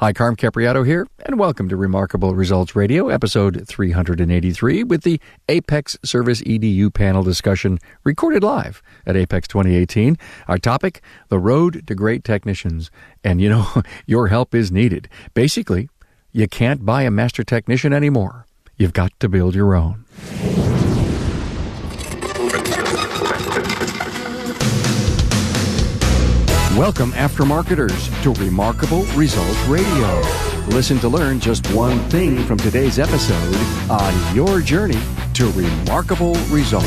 Hi, Carm Capriato here, and welcome to Remarkable Results Radio, episode 383, with the AAPEX Service EDU panel discussion recorded live at AAPEX 2018. Our topic, the road to great technicians. And you know, your help is needed. Basically, you can't buy a master technician anymore. You've got to build your own. Welcome, aftermarketers, to Remarkable Results Radio. Listen to learn just one thing from today's episode on your journey to remarkable results.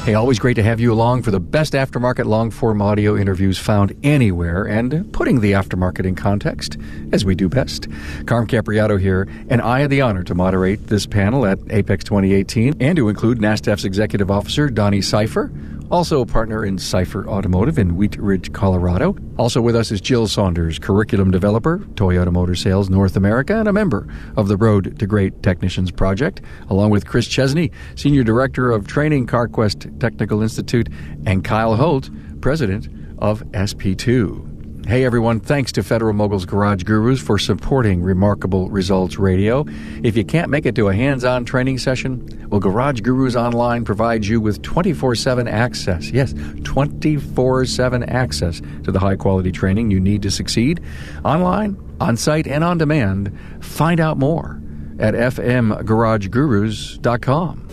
Hey, always great to have you along for the best aftermarket long-form audio interviews found anywhere and putting the aftermarket in context, as we do best. Carm Capriato here, and I have the honor to moderate this panel at AAPEX 2018 and to include NASTF's Executive Officer, Donnie Cipher, also a partner in Cipher Automotive in Wheat Ridge, Colorado. Also with us is Jill Saunders, Curriculum Developer, Toyota Motor Sales North America, and a member of the Road to Great Technicians Project, along with Chris Chesney, Senior Director of Training, CarQuest Technical Institute, and Kyle Holt, President of SP2. Hey everyone, thanks to Federal Mogul's Garage Gurus for supporting Remarkable Results Radio. If you can't make it to a hands-on training session, well, Garage Gurus Online provides you with 24/7 access. Yes, 24/7 access to the high-quality training you need to succeed. Online, on-site, and on demand. Find out more at fmgaragegurus.com.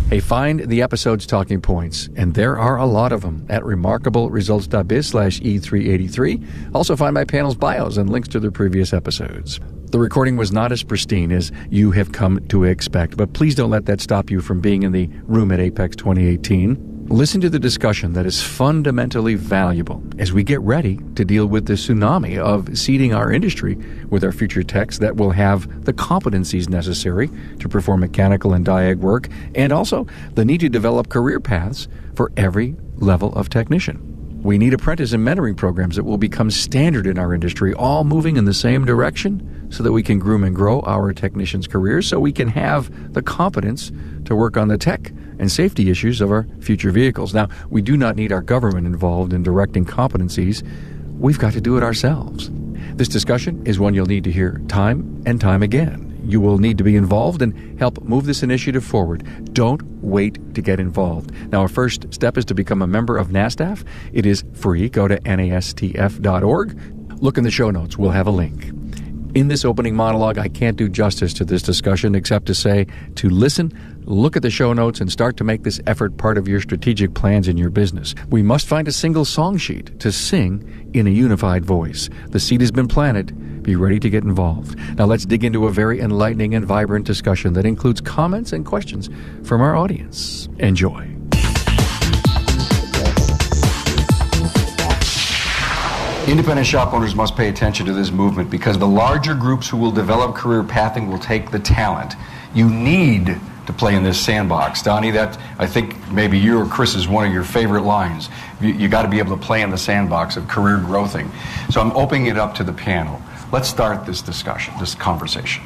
Hey, find the episode's talking points, and there are a lot of them, at remarkableresults.biz/E383. Also find my panel's bios and links to their previous episodes. The recording was not as pristine as you have come to expect, but please don't let that stop you from being in the room at AAPEX 2018. Listen to the discussion that is fundamentally valuable as we get ready to deal with the tsunami of seeding our industry with our future techs that will have the competencies necessary to perform mechanical and diag work, and also the need to develop career paths for every level of technician. We need apprentice and mentoring programs that will become standard in our industry, all moving in the same direction so that we can groom and grow our technicians' careers so we can have the competence to work on the tech and safety issues of our future vehicles. Now, we do not need our government involved in directing competencies. We've got to do it ourselves. This discussion is one you'll need to hear time and time again. You will need to be involved and help move this initiative forward. Don't wait to get involved. Now, our first step is to become a member of NASTF. It is free. Go to nastf.org. Look in the show notes. We'll have a link. In this opening monologue, I can't do justice to this discussion except to say to listen, look at the show notes, and start to make this effort part of your strategic plans in your business. We must find a single song sheet to sing in a unified voice. The seed has been planted. Be ready to get involved. Now let's dig into a very enlightening and vibrant discussion that includes comments and questions from our audience. Enjoy. Independent shop owners must pay attention to this movement because the larger groups who will develop career pathing will take the talent. You need to play in this sandbox. Donnie, that I think maybe you or Chris is one of your favorite lines. You got to be able to play in the sandbox of career growthing. So I'm opening it up to the panel. Let's start this discussion, this conversation.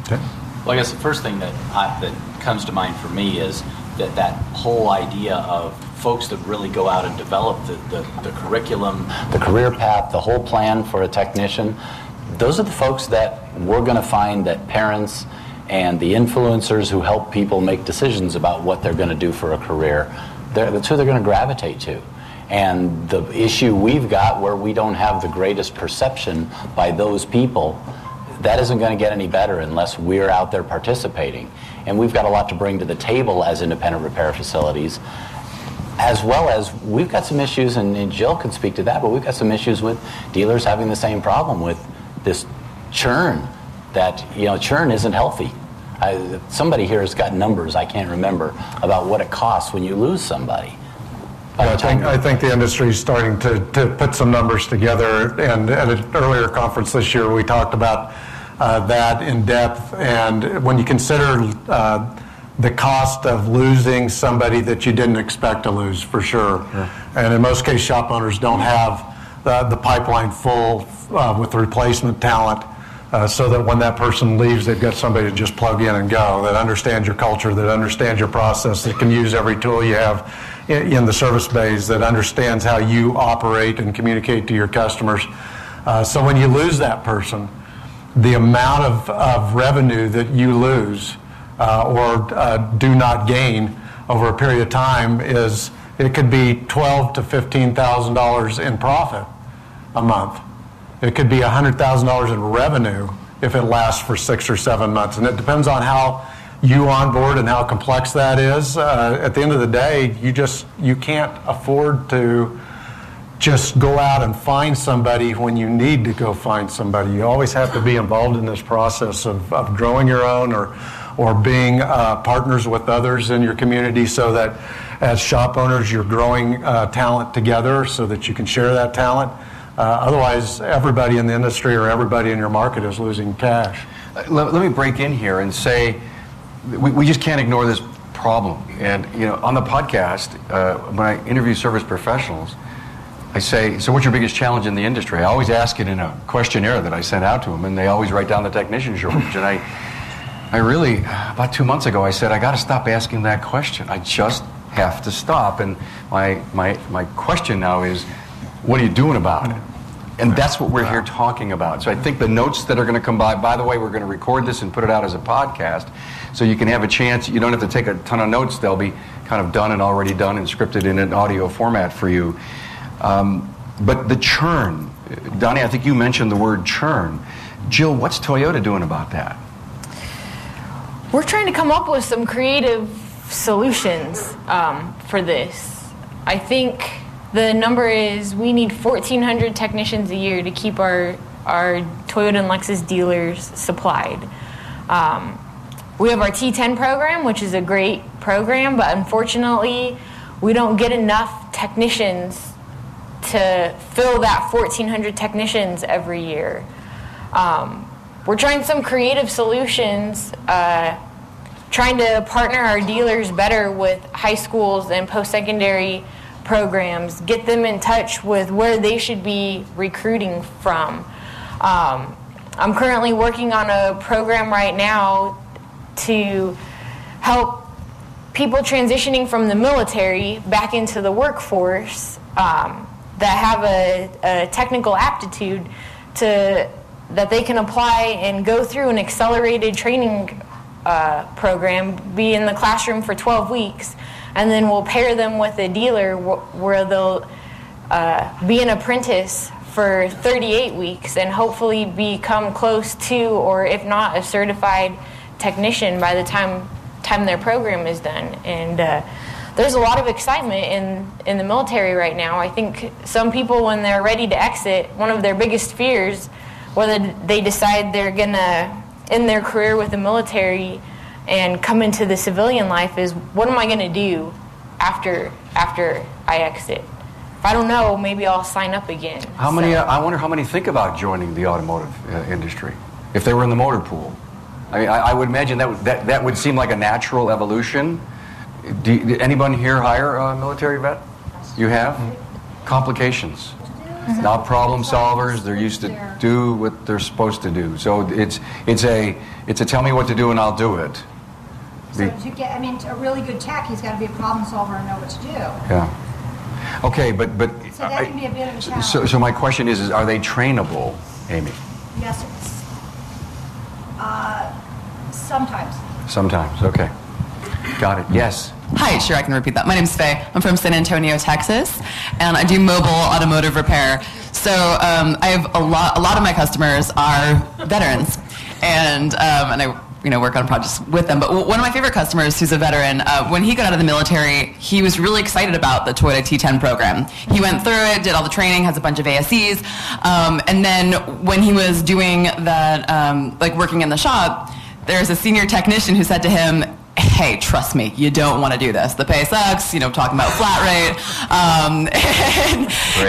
Okay. Well, I guess the first thing that comes to mind for me is that whole idea of folks that really go out and develop the curriculum, the career path, the whole plan for a technician. Those are the folks that we're going to find that parents and the influencers who help people make decisions about what they're going to do for a career, that's who they're going to gravitate to. And the issue we've got where we don't have the greatest perception by those people, that isn't going to get any better unless we're out there participating. And we've got a lot to bring to the table as independent repair facilities, as well as we've got some issues, and Jill can speak to that, but we've got some issues with dealers having the same problem with this churn, that, churn isn't healthy. Somebody here has got numbers, I can't remember, about what it costs when you lose somebody. I think the industry is starting to put some numbers together, and at an earlier conference this year we talked about that in depth, and when you consider the cost of losing somebody that you didn't expect to lose, for sure. Yeah. And in most cases, shop owners don't have the pipeline full with replacement talent, so that when that person leaves, they've got somebody to just plug in and go, that understands your culture, that understands your process, that can use every tool you have in the service bays that understands how you operate and communicate to your customers. So when you lose that person, the amount of revenue that you lose or do not gain over a period of time it could be $12,000 to $15,000 in profit a month. It could be $100,000 in revenue if it lasts for 6 or 7 months. And it depends on how you onboard and how complex that is. At the end of the day, you can't afford to just go out and find somebody when you need to go find somebody. You always have to be involved in this process of growing your own or being partners with others in your community, so that as shop owners you're growing talent together so that you can share that talent. Otherwise, everybody in the industry or everybody in your market is losing cash. Let me break in here and say we just can't ignore this problem. And on the podcast, when I interview service professionals, I say, so what's your biggest challenge in the industry? I always ask it in a questionnaire that I send out to them, and they always write down the technician shortage. And I really, about 2 months ago, I said, I got to stop asking that question. I just have to stop. And my question now is, what are you doing about it? And that's what we're here talking about. So I think the notes that are going to come by the way, we're going to record this and put it out as a podcast, so you can have a chance. You don't have to take a ton of notes. They'll be kind of done and already done and scripted in an audio format for you. But the churn, Donnie, I think you mentioned the word churn. Jill, what's Toyota doing about that? We're trying to come up with some creative solutions for this. I think the number is we need 1,400 technicians a year to keep our Toyota and Lexus dealers supplied. We have our T10 program, which is a great program, but unfortunately we don't get enough technicians to fill that 1,400 technicians every year. We're trying some creative solutions, trying to partner our dealers better with high schools and post-secondary programs, get them in touch with where they should be recruiting from. I'm currently working on a program right now to help people transitioning from the military back into the workforce that have a technical aptitude that they can apply and go through an accelerated training program, be in the classroom for 12 weeks, and then we'll pair them with a dealer where they'll be an apprentice for 38 weeks and hopefully become close to, or if not, a certified technician by the time their program is done. And there's a lot of excitement in the military right now. I think some people, when they're ready to exit, one of their biggest fears, whether they decide they're gonna end their career with the military and come into the civilian life, is what am I gonna do after I exit? If I don't know, maybe I'll sign up again. I wonder how many think about joining the automotive industry if they were in the motor pool. I mean, I would imagine that would seem like a natural evolution. Did anybody here hire a military vet? You have? Complications. Not problem solvers. They're used to do what they're supposed to do. So it's a tell me what to do and I'll do it. So a really good tech, he's got to be a problem solver and know what to do. Yeah. Okay, but so that can be a bit of a challenge. So my question is are they trainable, Amy? Yes, sometimes. Sometimes. Okay. Got it. Yes. Hi, sure, I can repeat that. My name's Faye. I'm from San Antonio, Texas, and I do mobile automotive repair. So I have a lot of my customers are veterans, and I work on projects with them. But one of my favorite customers, who's a veteran, when he got out of the military, he was really excited about the Toyota T10 program. He went through it, did all the training, has a bunch of ASCs, and then when he was doing that, working in the shop, there's a senior technician who said to him, hey, trust me, you don't want to do this. The pay sucks, talking about flat rate,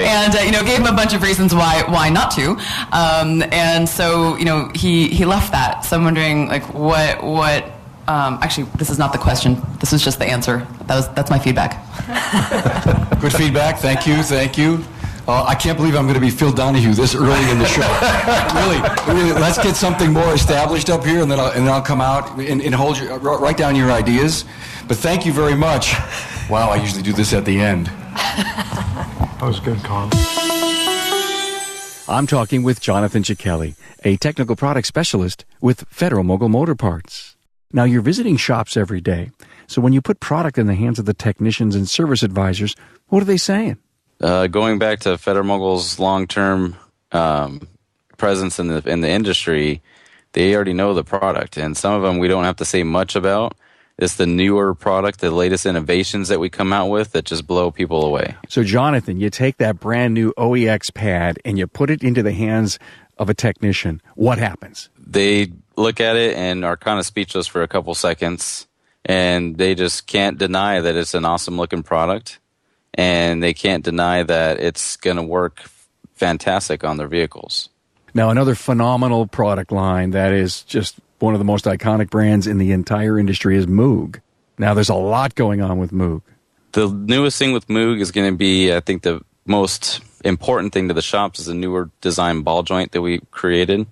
and gave him a bunch of reasons why not to. And so, he left that. So I'm wondering, what actually, this is not the question. This is just the answer. That's my feedback. Good feedback. Thank you. I can't believe I'm going to be Phil Donahue this early in the show. really, let's get something more established up here, and then I'll come out and hold you, write down your ideas. But thank you very much. Wow, I usually do this at the end. That was good, Carl. I'm talking with Jonathan Cicchelli, a technical product specialist with Federal Mogul Motor Parts. Now, you're visiting shops every day, so when you put product in the hands of the technicians and service advisors, what are they saying? Going back to Federal Mogul's long-term presence in the industry, they already know the product, and some of them we don't have to say much about. It's the newer product, the latest innovations that we come out with that just blow people away. So, Jonathan, you take that brand new OEX pad and you put it into the hands of a technician. What happens? They look at it and are kind of speechless for a couple seconds, and they just can't deny that it's an awesome-looking product, and they can't deny that it's going to work fantastic on their vehicles. Now, another phenomenal product line that is just one of the most iconic brands in the entire industry is Moog. Now, there's a lot going on with Moog. The newest thing with Moog is going to be, I think, the most important thing to the shops is a newer design ball joint that we created,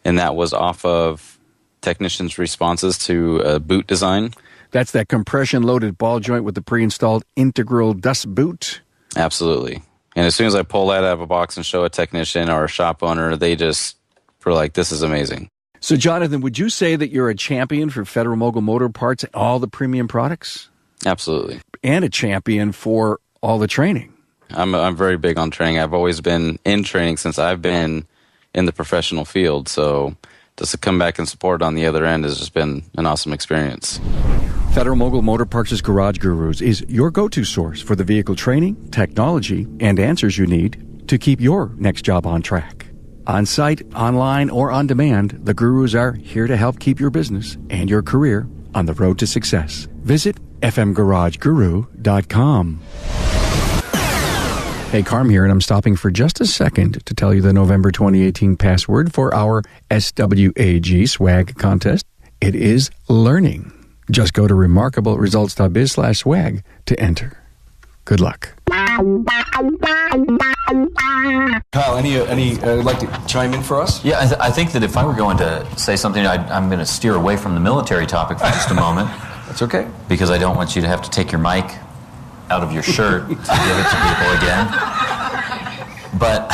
and that was off of technicians' responses to a boot design. That's that compression-loaded ball joint with the pre-installed integral dust boot? Absolutely. And as soon as I pull that out of a box and show a technician or a shop owner, they just were like, this is amazing. So, Jonathan, would you say that you're a champion for Federal Mogul Motor Parts and all the premium products? Absolutely. And a champion for all the training? I'm very big on training. I've always been in training since I've been in the professional field. So just to come back and support on the other end has just been an awesome experience. Federal Mogul Motor Parts' Garage Gurus is your go-to source for the vehicle training, technology, and answers you need to keep your next job on track. On-site, online, or on demand, the Gurus are here to help keep your business and your career on the road to success. Visit fmgarageguru.com. Hey, Carm here, and I'm stopping for just a second to tell you the November 2018 password for our SWAG swag contest. It is learning. Just go to remarkableresults.biz/swag to enter. Good luck. Kyle, any like to chime in for us? Yeah, I think that if I were going to say something, I'm going to steer away from the military topic for just a moment. That's okay. Because I don't want you to have to take your mic out of your shirt to give it to people again. But,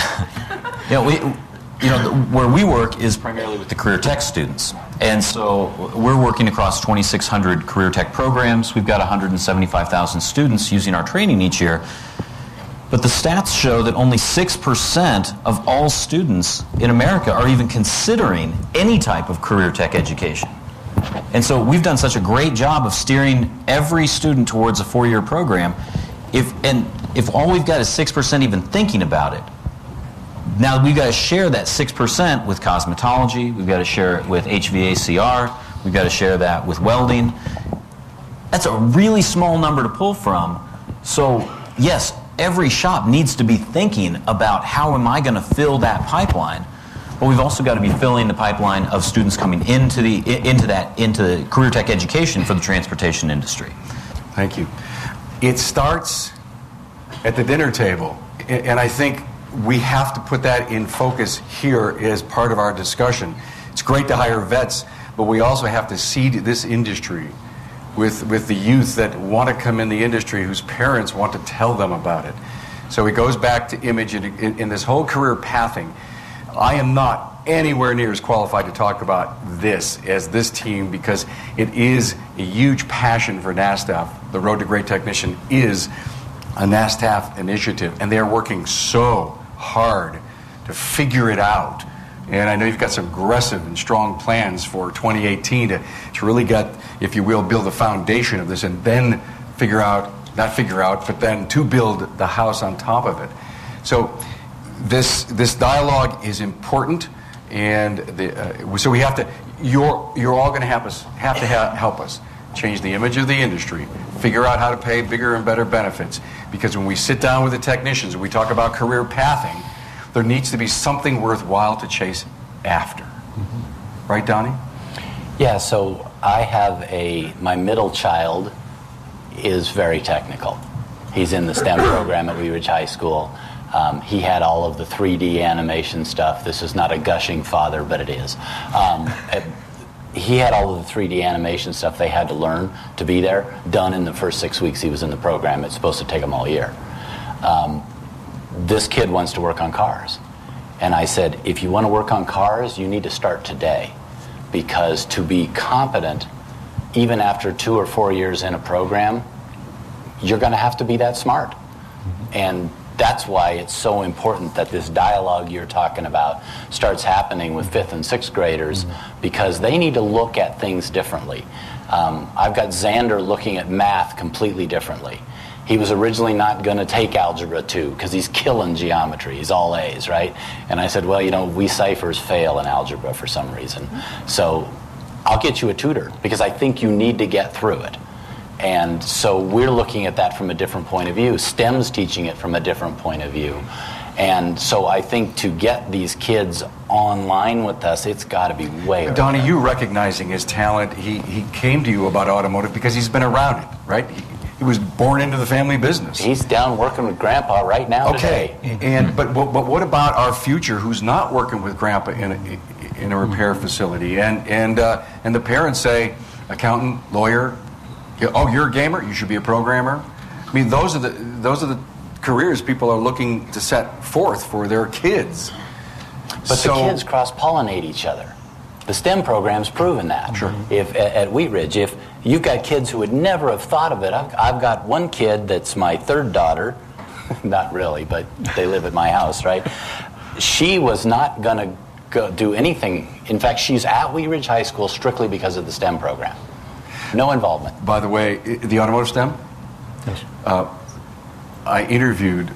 where we work is primarily with the career tech students. And so we're working across 2,600 career tech programs. We've got 175,000 students using our training each year. But the stats show that only 6% of all students in America are even considering any type of career tech education. And so we've done such a great job of steering every student towards a 4-year program. If all we've got is 6% even thinking about it, now we've got to share that 6% with cosmetology, we've got to share it with HVACR, we've got to share that with welding. That's a really small number to pull from. So yes, every shop needs to be thinking about how am I going to fill that pipeline. But we've also got to be filling the pipeline of students coming into the career tech education for the transportation industry. Thank you. It starts at the dinner table, and I think we have to put that in focus here as part of our discussion. It's great to hire vets, but we also have to seed this industry with the youth that want to come in the industry, whose parents want to tell them about it. So it goes back to image in this whole career pathing. I am not anywhere near as qualified to talk about this as this team because it is a huge passion for NASTF. The Road to Great Technician is a NASTF initiative, and they are working so hard to figure it out. And I know you've got some aggressive and strong plans for 2018 to really get, if you will, build the foundation of this and then but then to build the house on top of it. So this dialogue is important, and so we have to. You're all going to have to help us change the image of the industry, figure out how to pay bigger and better benefits. Because when we sit down with the technicians and we talk about career pathing, there needs to be something worthwhile to chase after. Mm-hmm. Right, Donnie? Yeah. So I have my middle child is very technical. He's in the STEM program at Wheat Ridge High School. He had all of the 3D animation stuff. This is not a gushing father, but it is. he had all of the 3D animation stuff they had to learn to be there done in the first 6 weeks he was in the program. It's supposed to take him all year. This kid wants to work on cars. And I said, if you want to work on cars, you need to start today. Because to be competent, even after 2 or 4 years in a program, you're going to have to be that smart. And that's why it's so important that this dialogue you're talking about starts happening with 5th and 6th graders, because they need to look at things differently. I've got Xander looking at math completely differently. He was originally not going to take Algebra 2 because he's killing geometry. He's all A's, right? And I said, well, you know, we ciphers fail in algebra for some reason. So I'll get you a tutor because I think you need to get through it. And so we're looking at that from a different point of view. STEM's teaching it from a different point of view. And so I think to get these kids online with us, it's got to be way over. Donnie, you recognizing his talent, he came to you about automotive because he's been around it, right? He was born into the family business. He's down working with Grandpa right now today. And but what about our future who's not working with Grandpa in a repair facility? And the parents say, accountant, lawyer, oh, you're a gamer, you should be a programmer. I mean, those are the careers people are looking to set forth for their kids. But the kids cross-pollinate each other. The STEM program's proven that. Sure. If at Wheat Ridge, if you've got kids who would never have thought of it, I've got one kid that's my third daughter, not really, but they live at my house, right? She was not going to go do anything. In fact, she's at Wheat Ridge High School strictly because of the STEM program. No involvement. By the way, the automotive STEM? Yes. I interviewed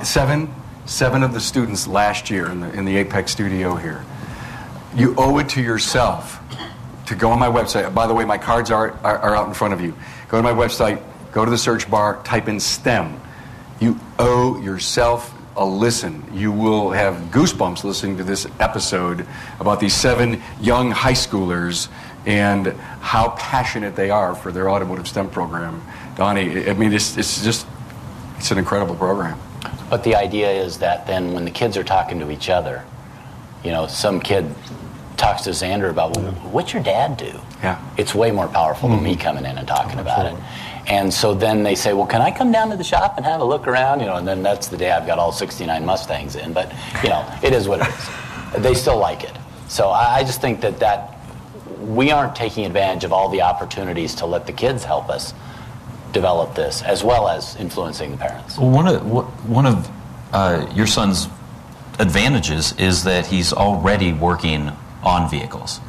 seven of the students last year in the AAPEX studio here. You owe it to yourself to go on my website. By the way, my cards are out in front of you. Go to my website, go to the search bar, type in STEM. You owe yourself a listen. You will have goosebumps listening to this episode about these 7 young high schoolers and how passionate they are for their automotive STEM program. Donnie, I mean, it's an incredible program. But the idea is that then when the kids are talking to each other, you know, some kid talks to Xander about, well, what's your dad do? Yeah. It's way more powerful than me coming in and talking about it. And so then they say, well, can I come down to the shop and have a look around? You know, and then that's the day I've got all 69 Mustangs in. But, you know, it is what it is. They still like it. So I just think that we aren't taking advantage of all the opportunities to let the kids help us develop this, as well as influencing the parents. Well, one of your son's advantages is that he's already working on vehicles.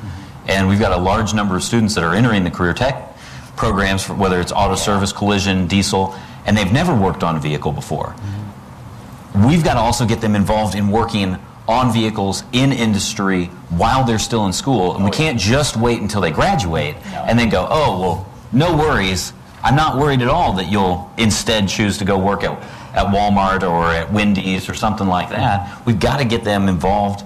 And we've got a large number of students that are entering the career tech programs, for whether it's auto service, collision, diesel, and they've never worked on a vehicle before. We've got to also get them involved in working on vehicles in industry while they're still in school. And we can't just wait until they graduate and then go, oh, well, no worries. I'm not worried at all that you'll instead choose to go work at Walmart or at Wendy's or something like that. We've got to get them involved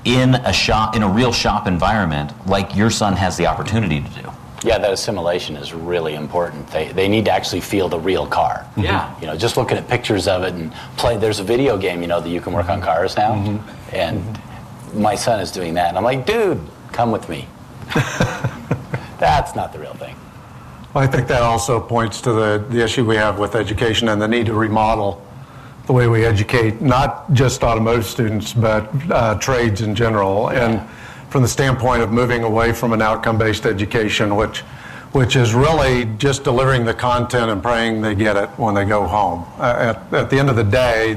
in a shop, in a real shop environment, like your son has the opportunity to do. Yeah, that assimilation is really important. They need to actually feel the real car. Yeah. You know, just looking at pictures of it and play. There's a video game, you know, that you can work on cars now, and my son is doing that, and I'm like, dude, come with me. That's not the real thing. Well, I think that also points to the issue we have with education and the need to remodel the way we educate, not just automotive students, but trades in general. And from the standpoint of moving away from an outcome-based education, which is really just delivering the content and praying they get it when they go home. At the end of the day,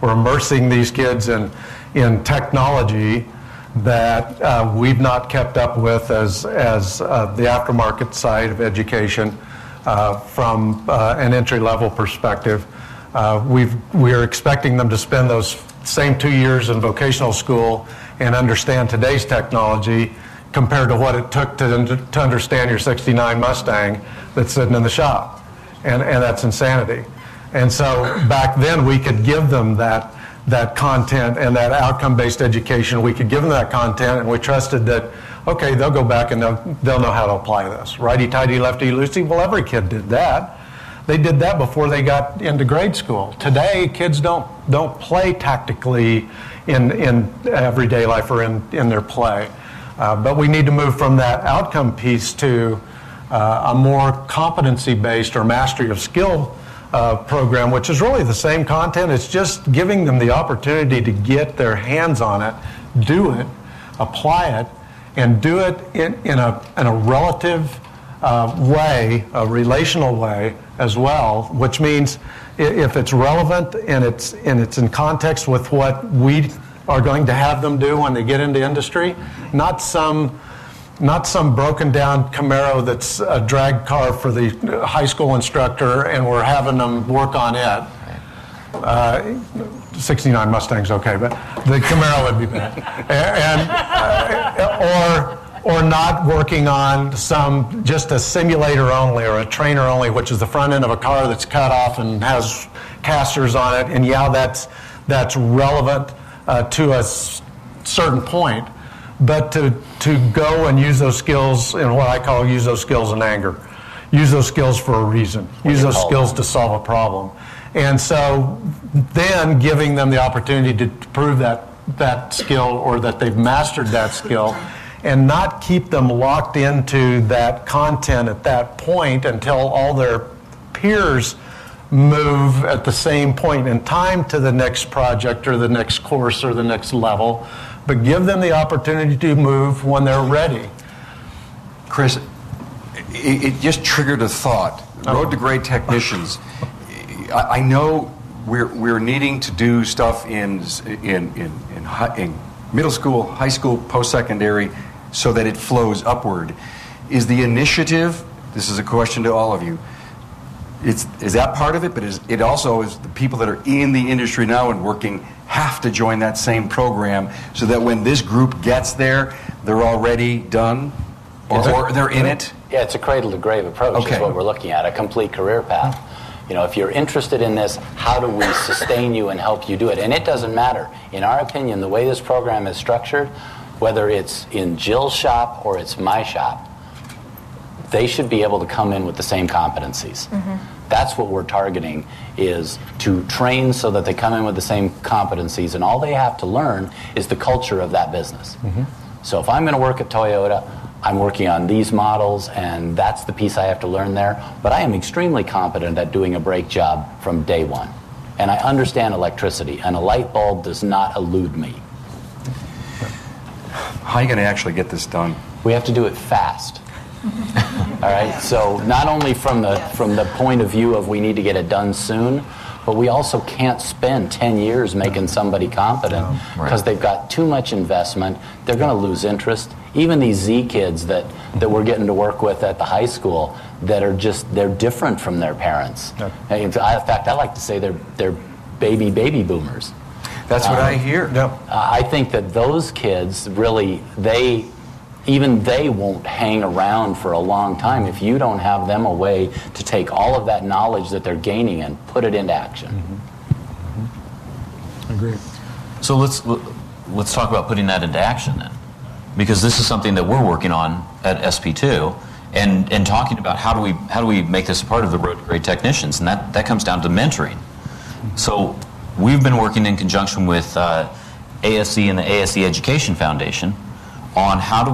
we're immersing these kids in technology that we've not kept up with as the aftermarket side of education from an entry-level perspective. We're expecting them to spend those same 2 years in vocational school and understand today's technology compared to what it took to understand your 69 Mustang that's sitting in the shop. And that's insanity. And so back then we could give them that content and that outcome-based education. We could give them that content, and we trusted that, okay, they'll go back and they'll know how to apply this. Righty-tighty, lefty-loosey, well, every kid did that. They did that before they got into grade school. Today, kids don't play tactically in everyday life or in their play. But we need to move from that outcome piece to a more competency-based or mastery of skill program, which is really the same content. It's just giving them the opportunity to get their hands on it, do it, apply it, and do it in a relative way, a relational way as well, which means if it's relevant and it's in context with what we are going to have them do when they get into industry, not some broken down Camaro that's a drag car for the high school instructor and we're having them work on it. 69 Mustang's okay, but the Camaro would be bad. Or not working on just a simulator only or a trainer only, which is the front end of a car that's cut off and has casters on it, and that's relevant to a certain point. But to go and use those skills in what I call use those skills in anger. Use those skills for a reason. Use those skills to solve a problem. And so then giving them the opportunity to prove that skill or that they've mastered that skill and not keep them locked into that content at that point until all their peers move at the same point in time to the next project or the next course or the next level, but give them the opportunity to move when they're ready. Chris, it just triggered a thought. Road to Great Technicians. I know we're needing to do stuff in middle school, high school, post-secondary, so that it flows upward. Is the initiative, this is a question to all of you, is that part of it, but it also is the people that are in the industry now and working have to join that same program so that when this group gets there, they're already done or they're in it? Yeah, it's a cradle-to-grave approach is what we're looking at, a complete career path. You know, if you're interested in this, how do we sustain you and help you do it? And it doesn't matter. In our opinion, the way this program is structured, whether it's in Jill's shop or it's my shop, they should be able to come in with the same competencies. Mm-hmm. That's what we're targeting, is to train so that they come in with the same competencies, and all they have to learn is the culture of that business. Mm-hmm. So if I'm going to work at Toyota, I'm working on these models, and that's the piece I have to learn there. But I am extremely competent at doing a brake job from day one. And I understand electricity, and a light bulb does not elude me. How are you going to actually get this done? We have to do it fast. All right, so not only from the point of view of we need to get it done soon, but we also can't spend 10 years making somebody competent because they've got too much investment. They're going to lose interest. Even these Z kids that we're getting to work with at the high school that are they're different from their parents. In fact, I like to say they're baby boomers. That's what I hear. I think that those kids really, they won't hang around for a long time if you don't have them a way to take all of that knowledge that they're gaining and put it into action. Mm-hmm. Mm-hmm. Agreed. So let's talk about putting that into action then, because this is something that we're working on at SP2 and talking about how do we make this a part of the Road to Great Technicians, and that comes down to mentoring. So we've been working in conjunction with ASE and the ASE Education Foundation on how do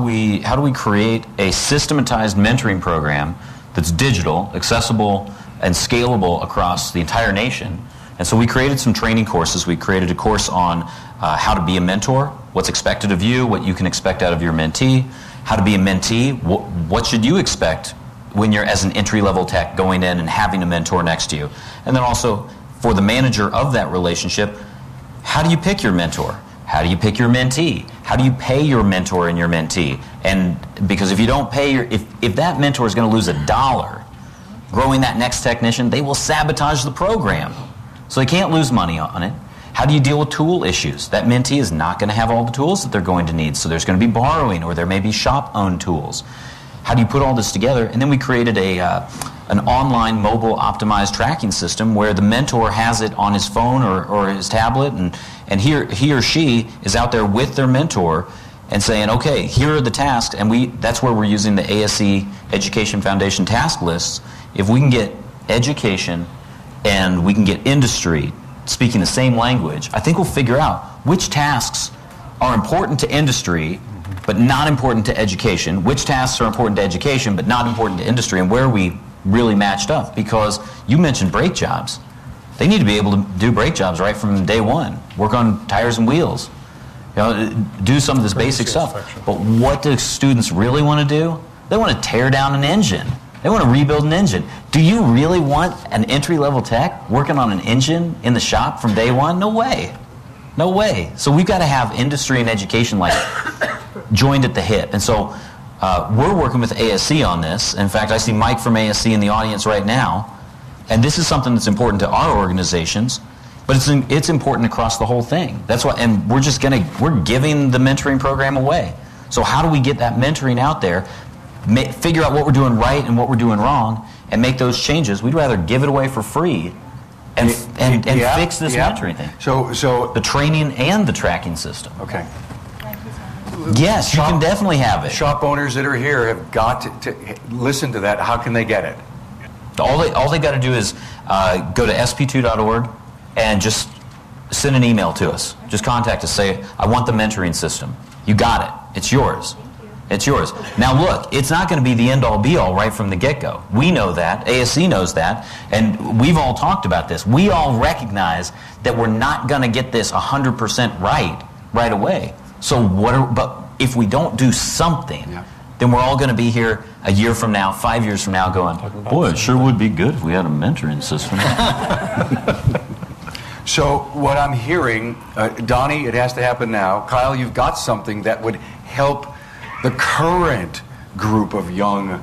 we create a systematized mentoring program that's digital, accessible, and scalable across the entire nation. And so we created some training courses. We created a course on how to be a mentor, what's expected of you, what you can expect out of your mentee, how to be a mentee, what should you expect when you're as an entry-level tech going in and having a mentor next to you. And then also for the manager of that relationship, how do you pick your mentor? How do you pick your mentee? How do you pay your mentor and your mentee? And because if you don't pay if that mentor is going to lose $1 growing that next technician, they will sabotage the program. So they can't lose money on it. How do you deal with tool issues? That mentee is not going to have all the tools that they're going to need. So there's going to be borrowing, or there may be shop-owned tools. How do you put all this together? And then we created an online mobile optimized tracking system where the mentor has it on his phone or his tablet, and he or she is out there with their mentor and saying, okay, here are the tasks, and that's where we're using the ASE Education Foundation task lists. If we can get education and we can get industry speaking the same language, I think we'll figure out which tasks are important to industry but not important to education, which tasks are important to education but not important to industry, and where we really matched up. Because you mentioned brake jobs. They need to be able to do brake jobs right from day one, work on tires and wheels, do some of this basic stuff. But what do students really want to do? They want to tear down an engine. They want to rebuild an engine. Do you really want an entry-level tech working on an engine in the shop from day one? No way. No way. So we've got to have industry and education like joined at the hip. And so we're working with ASC on this. In fact, I see Mike from ASC in the audience right now. And this is something that's important to our organizations, but it's important across the whole thing. That's why, and we're giving the mentoring program away. So how do we get that mentoring out there, figure out what we're doing right and what we're doing wrong, and make those changes? We'd rather give it away for free and fix this mentoring thing. So the training and the tracking system. Okay. Yes, you can definitely have it. Shop owners that are here have got to listen to that. How can they get it? All they got to do is go to sp2.org and just send an email to us. Just contact us. Say, I want the mentoring system. You got it. It's yours. It's yours. Now look, it's not going to be the end-all be-all right from the get-go. We know that. ASC knows that. And we've all talked about this. We all recognize that we're not going to get this 100% right away. So but if we don't do something, then we're all going to be here a year from now, 5 years from now going, boy, it sure would be good if we had a mentoring system. So what I'm hearing, Donnie, it has to happen now. Kyle, you've got something that would help the current group of young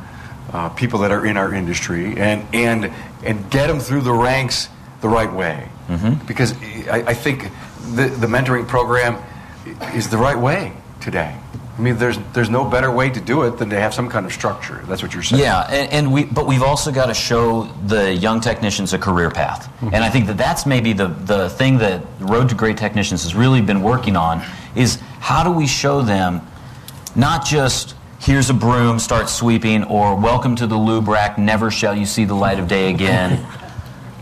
people that are in our industry and get them through the ranks the right way. Mm-hmm. Because I think the mentoring program is the right way today. I mean, there's no better way to do it than to have some kind of structure. That's what you're saying. Yeah, but we've also got to show the young technicians a career path. Mm-hmm. And I think that's maybe the thing that Road to Great Technicians has really been working on is how do we show them not just here's a broom, start sweeping, or welcome to the lube rack, never shall you see the light of day again.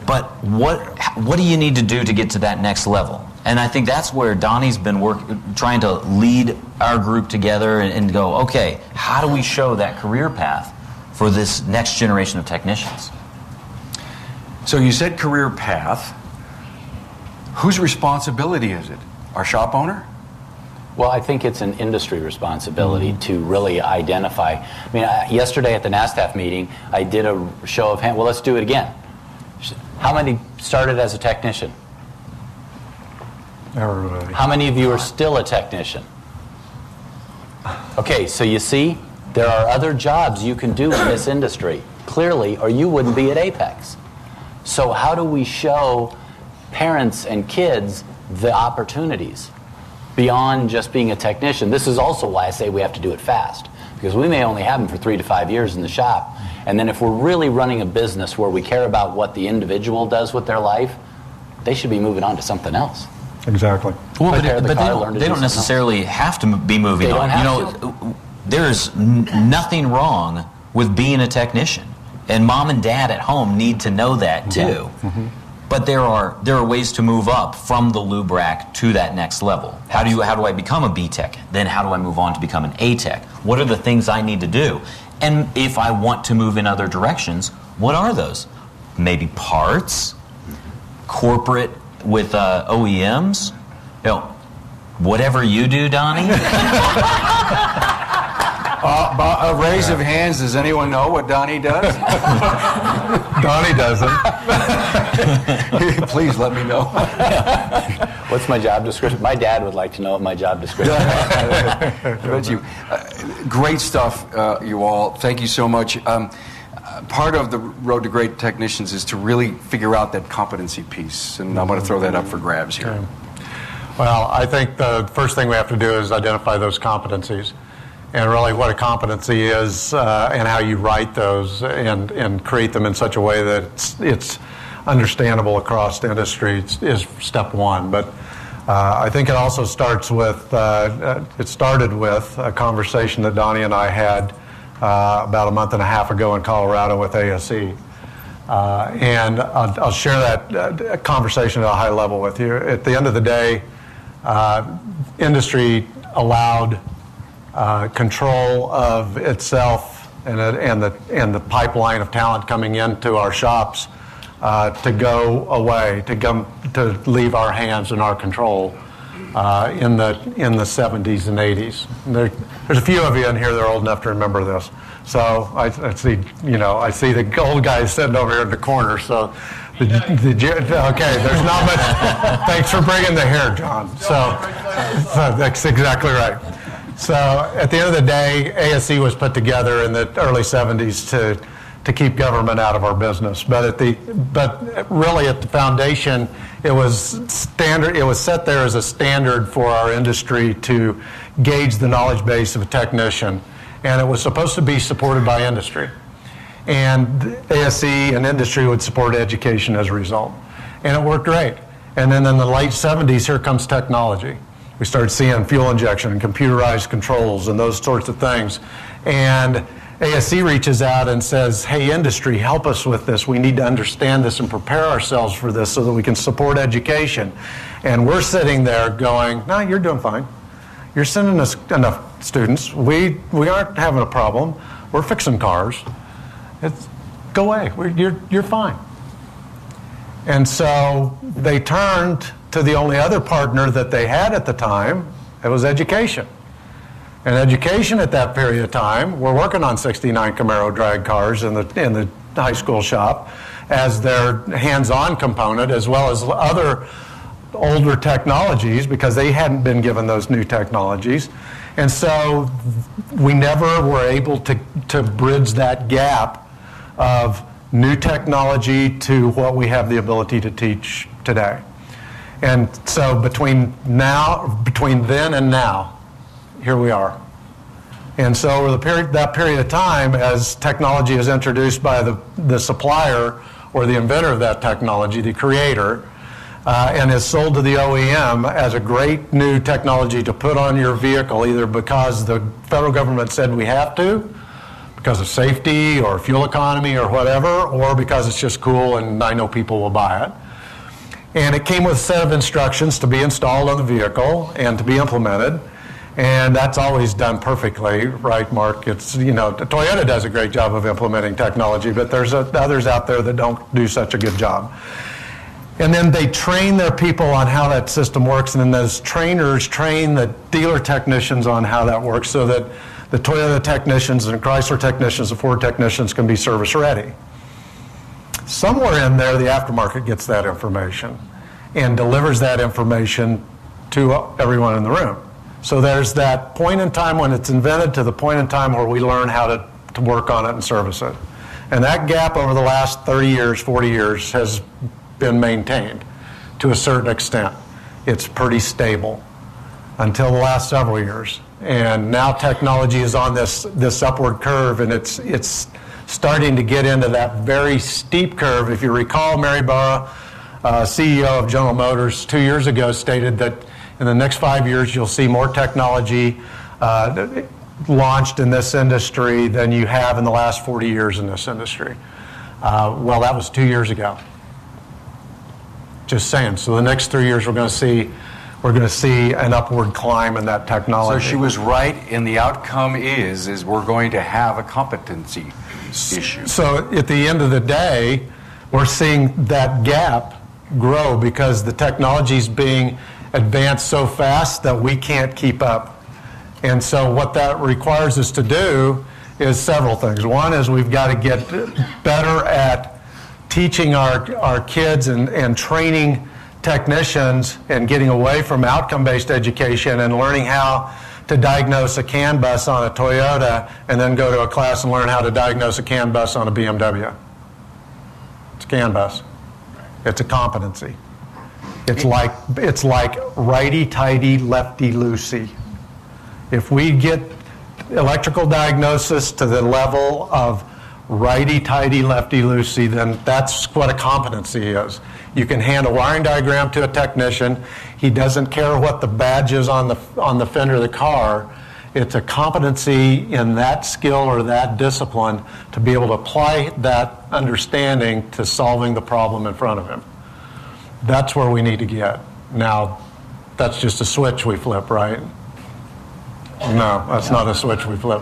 But what do you need to do to get to that next level? And I think that's where Donnie's been trying to lead our group together and go, okay, how do we show that career path for this next generation of technicians? So you said career path. Whose responsibility is it? Our shop owner? Well, I think it's an industry responsibility to really identify. I mean, yesterday at the NASTF meeting, I did a show of hands. Well, let's do it again. How many started as a technician? Everybody. How many of you are still a technician? Okay, so you see, there are other jobs you can do in this industry, clearly, or you wouldn't be at AAPEX. So how do we show parents and kids the opportunities beyond just being a technician? This is also why I say we have to do it fast, because we may only have them for 3 to 5 years in the shop. And then if we're really running a business where we care about what the individual does with their life, they should be moving on to something else. Exactly. Well, but they don't necessarily have to be moving on. There's nothing wrong with being a technician, and mom and dad at home need to know that too. Yeah. Mm-hmm. But there are ways to move up from the lube rack to that next level. How do I become a B tech? Then how do I move on to become an A tech? What are the things I need to do? And if I want to move in other directions, what are those? Maybe parts, corporate with OEMs, whatever you do, Donnie. A raise of hands. Does anyone know what Donnie does? Donnie doesn't. Please let me know. What's my job description? My dad would like to know what my job description is. I bet you. Great stuff, you all. Thank you so much. Part of the Road to Great Technicians is to really figure out that competency piece, and I'm going to throw that up for grabs here. Okay. Well, I think the first thing we have to do is identify those competencies, and really what a competency is, and how you write those and create them in such a way that it's understandable across the industry is step one. But I think it also starts with, it started with a conversation that Donnie and I had about a month and a half ago in Colorado with ASC. And I'll share that conversation at a high level with you. At the end of the day, industry allowed control of itself and the pipeline of talent coming into our shops to go away, to leave our hands in our control in the 70s and 80s. There's a few of you in here that are old enough to remember this. So I see the old guys sitting over here in the corner. So okay, there's not much. Thanks for bringing the hair, John. So that's exactly right. So at the end of the day, ASE was put together in the early 70s to keep government out of our business. But really at the foundation, it was standard. It was set there as a standard for our industry to gauge the knowledge base of a technician, and it was supposed to be supported by industry. And ASE and industry would support education as a result. And it worked great. And then in the late 70s, here comes technology. We started seeing fuel injection and computerized controls and those sorts of things. And ASE reaches out and says, hey, industry, help us with this. We need to understand this and prepare ourselves for this so that we can support education. And we're sitting there going, no, you're doing fine. You're sending us enough students. We aren't having a problem. We're fixing cars. Go away. You're fine. And so they turned to the only other partner that they had at the time. It was education. And education at that period of time, we're working on 69 Camaro drag cars in the high school shop as their hands-on component, as well as other older technologies, because they hadn't been given those new technologies. And so we never were able to bridge that gap of new technology to what we have the ability to teach today. And so between then and now, here we are. And so over that period of time, as technology is introduced by the supplier or the inventor of that technology, the creator, and is sold to the OEM as a great new technology to put on your vehicle, either because the federal government said we have to, because of safety or fuel economy or whatever, or because it's just cool and I know people will buy it. And it came with a set of instructions to be installed on the vehicle and to be implemented. And that's always done perfectly, right, Mark? It's, Toyota does a great job of implementing technology, but there's others out there that don't do such a good job. And then they train their people on how that system works, and then those trainers train the dealer technicians on how that works so that the Toyota technicians and Chrysler technicians and Ford technicians can be service ready. Somewhere in there, the aftermarket gets that information and delivers that information to everyone in the room. So there's that point in time when it's invented to the point in time where we learn how to work on it and service it. And that gap over the last 30 years, 40 years has been maintained to a certain extent. It's pretty stable until the last several years. And now technology is on this upward curve, and it's starting to get into that very steep curve. If you recall, Mary Barra, CEO of General Motors, 2 years ago stated that in the next 5 years you'll see more technology launched in this industry than you have in the last 40 years in this industry. Well, that was 2 years ago. Just saying. So the next 3 years we're going to see an upward climb in that technology. So she was right, and the outcome is we're going to have a competency issue. So at the end of the day, we're seeing that gap grow because the technology is being advanced so fast that we can't keep up. And so what that requires us to do is several things. One is we've got to get better at teaching our kids and training technicians and getting away from outcome-based education and learning how to diagnose a CAN bus on a Toyota and then go to a class and learn how to diagnose a CAN bus on a BMW. It's a CAN bus. It's a competency. It's like righty-tighty, lefty-loosey. If we get electrical diagnosis to the level of righty-tighty, lefty-loosey, then that's what a competency is. You can hand a wiring diagram to a technician. He doesn't care what the badge is on the fender of the car. It's a competency in that skill or that discipline to be able to apply that understanding to solving the problem in front of him. That's where we need to get. Now, that's just a switch we flip, right? No, that's not a switch we flip.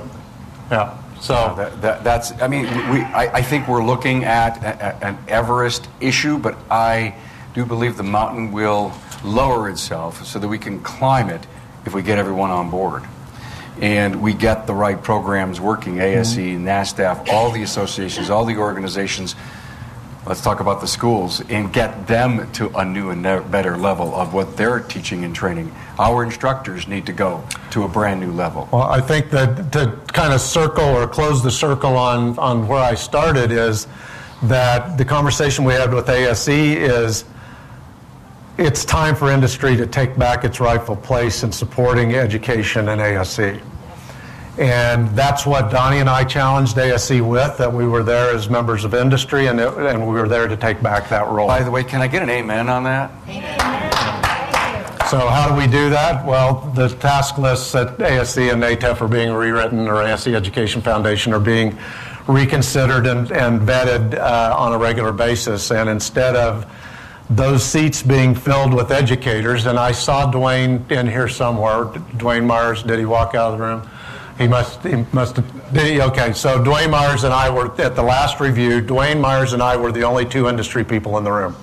Yeah. So that's. I mean, I think we're looking at an Everest issue, but I do believe the mountain will lower itself so that we can climb it if we get everyone on board, and we get the right programs working. ASE, NASTF, all the associations, all the organizations. Let's talk about the schools and get them to a new and better level of what they're teaching and training. Our instructors need to go to a brand new level. Well, I think that to kind of circle or close the circle on where I started is that the conversation we had with ASE is it's time for industry to take back its rightful place in supporting education in ASE. And that's what Donnie and I challenged ASE with, that we were there as members of industry and we were there to take back that role. By the way, can I get an amen on that? So how do we do that? Well, the task lists at ASE and NATEF are being rewritten, or ASE Education Foundation are being reconsidered and vetted on a regular basis. And instead of those seats being filled with educators, and I saw Dwayne in here somewhere. Dwayne Myers, did he walk out of the room? He must have, did he? Okay, so Dwayne Myers and I were at the last review. Dwayne Myers and I were the only two industry people in the room.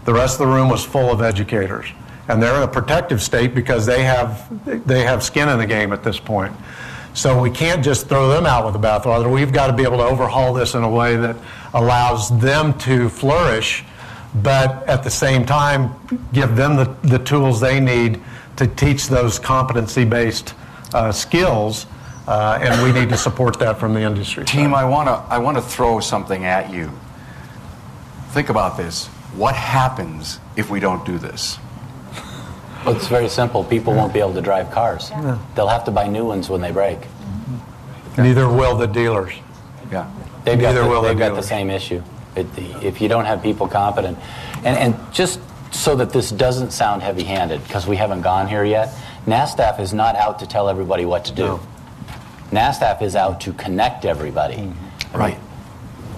The rest of the room was full of educators. And they're in a protective state because they have skin in the game at this point. So we can't just throw them out with the bathwater. We've got to be able to overhaul this in a way that allows them to flourish, but at the same time give them the tools they need to teach those competency-based skills. And we need to support that from the industry. Team, I want to throw something at you. Think about this. What happens if we don't do this? Well, it's very simple. People won't be able to drive cars. Yeah. They'll have to buy new ones when they break. Neither will the dealers. Yeah. They've got the same issue. If you don't have people competent, and just so that this doesn't sound heavy-handed, because we haven't gone here yet, NASTF is not out to tell everybody what to do. No. NASTF is out to connect everybody. Mm-hmm. Right.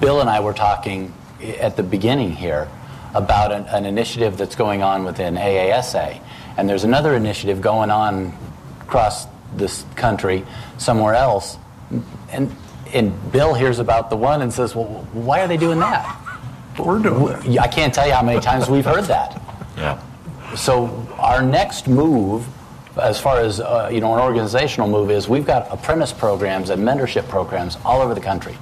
Bill and I were talking at the beginning here about an initiative that's going on within AASA, and there's another initiative going on across this country somewhere else, and Bill hears about the one and says, well, why are they doing that? We're doing that. I can't tell you how many times we've heard that. Yeah. So our next move, as far as an organizational move, is we've got apprentice programs and mentorship programs all over the country.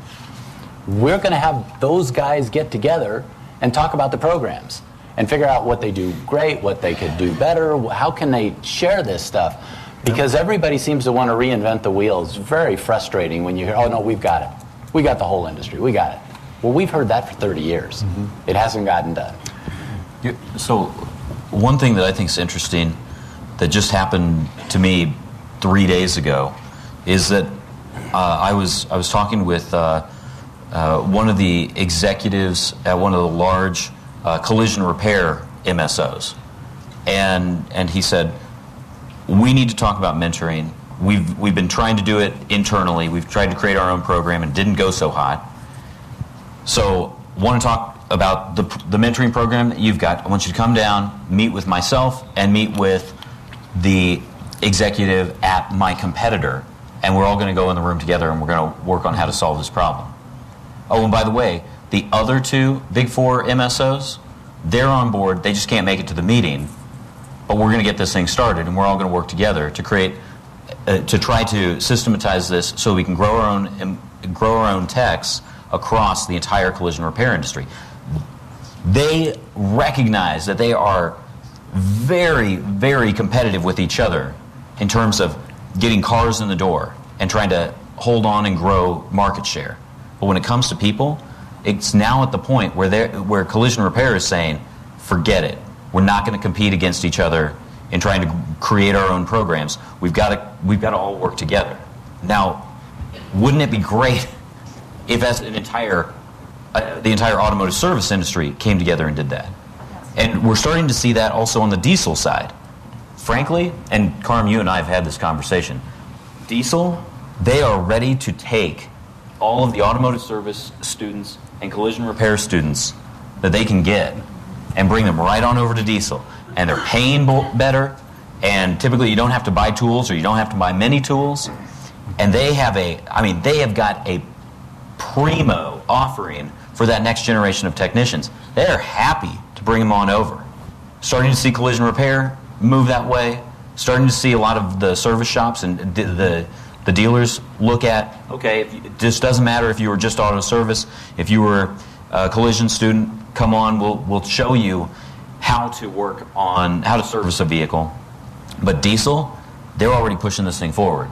We're going to have those guys get together and talk about the programs and figure out what they do great, what they could do better, how can they share this stuff. Because everybody seems to want to reinvent the wheel. It's very frustrating when you hear, oh no, we've got it. We got the whole industry, we got it. Well, we've heard that for 30 years. Mm-hmm. It hasn't gotten done. So one thing that I think is interesting that just happened to me 3 days ago is that I was talking with one of the executives at one of the large collision repair MSOs, and he said, we need to talk about mentoring. We've been trying to do it internally. We've tried to create our own program and didn't go so hot. So want to talk about the mentoring program that you've got. I want you to come down, meet with myself, and meet with the executive at my competitor, and we're all going to go in the room together and we're going to work on how to solve this problem. Oh, and by the way, the other two Big Four MSOs, they're on board. They just can't make it to the meeting, but we're going to get this thing started, and we're all going to work together to create, to try to systematize this so we can grow our own techs across the entire collision repair industry. They recognize that they are very, very competitive with each other in terms of getting cars in the door and trying to hold on and grow market share. But when it comes to people, it's now at the point where collision repair is saying, forget it. We're not going to compete against each other in trying to create our own programs. We've got to all work together. Now, wouldn't it be great if as an entire the entire automotive service industry came together and did that? And we're starting to see that also on the diesel side. Frankly, and Carm, you and I have had this conversation, diesel, they are ready to take all of the automotive service students and collision repair students that they can get and bring them right on over to diesel. And they're paying better, And typically you don't have to buy tools, or you don't have to buy many tools. And they have got a primo offering for that next generation of technicians. They're happy to bring them on over. Starting to see collision repair move that way. Starting to see a lot of the service shops and the dealers look at, okay, it just doesn't matter if you were just auto service. If you were a collision student, come on, we'll show you how to service a vehicle. But diesel, they're already pushing this thing forward.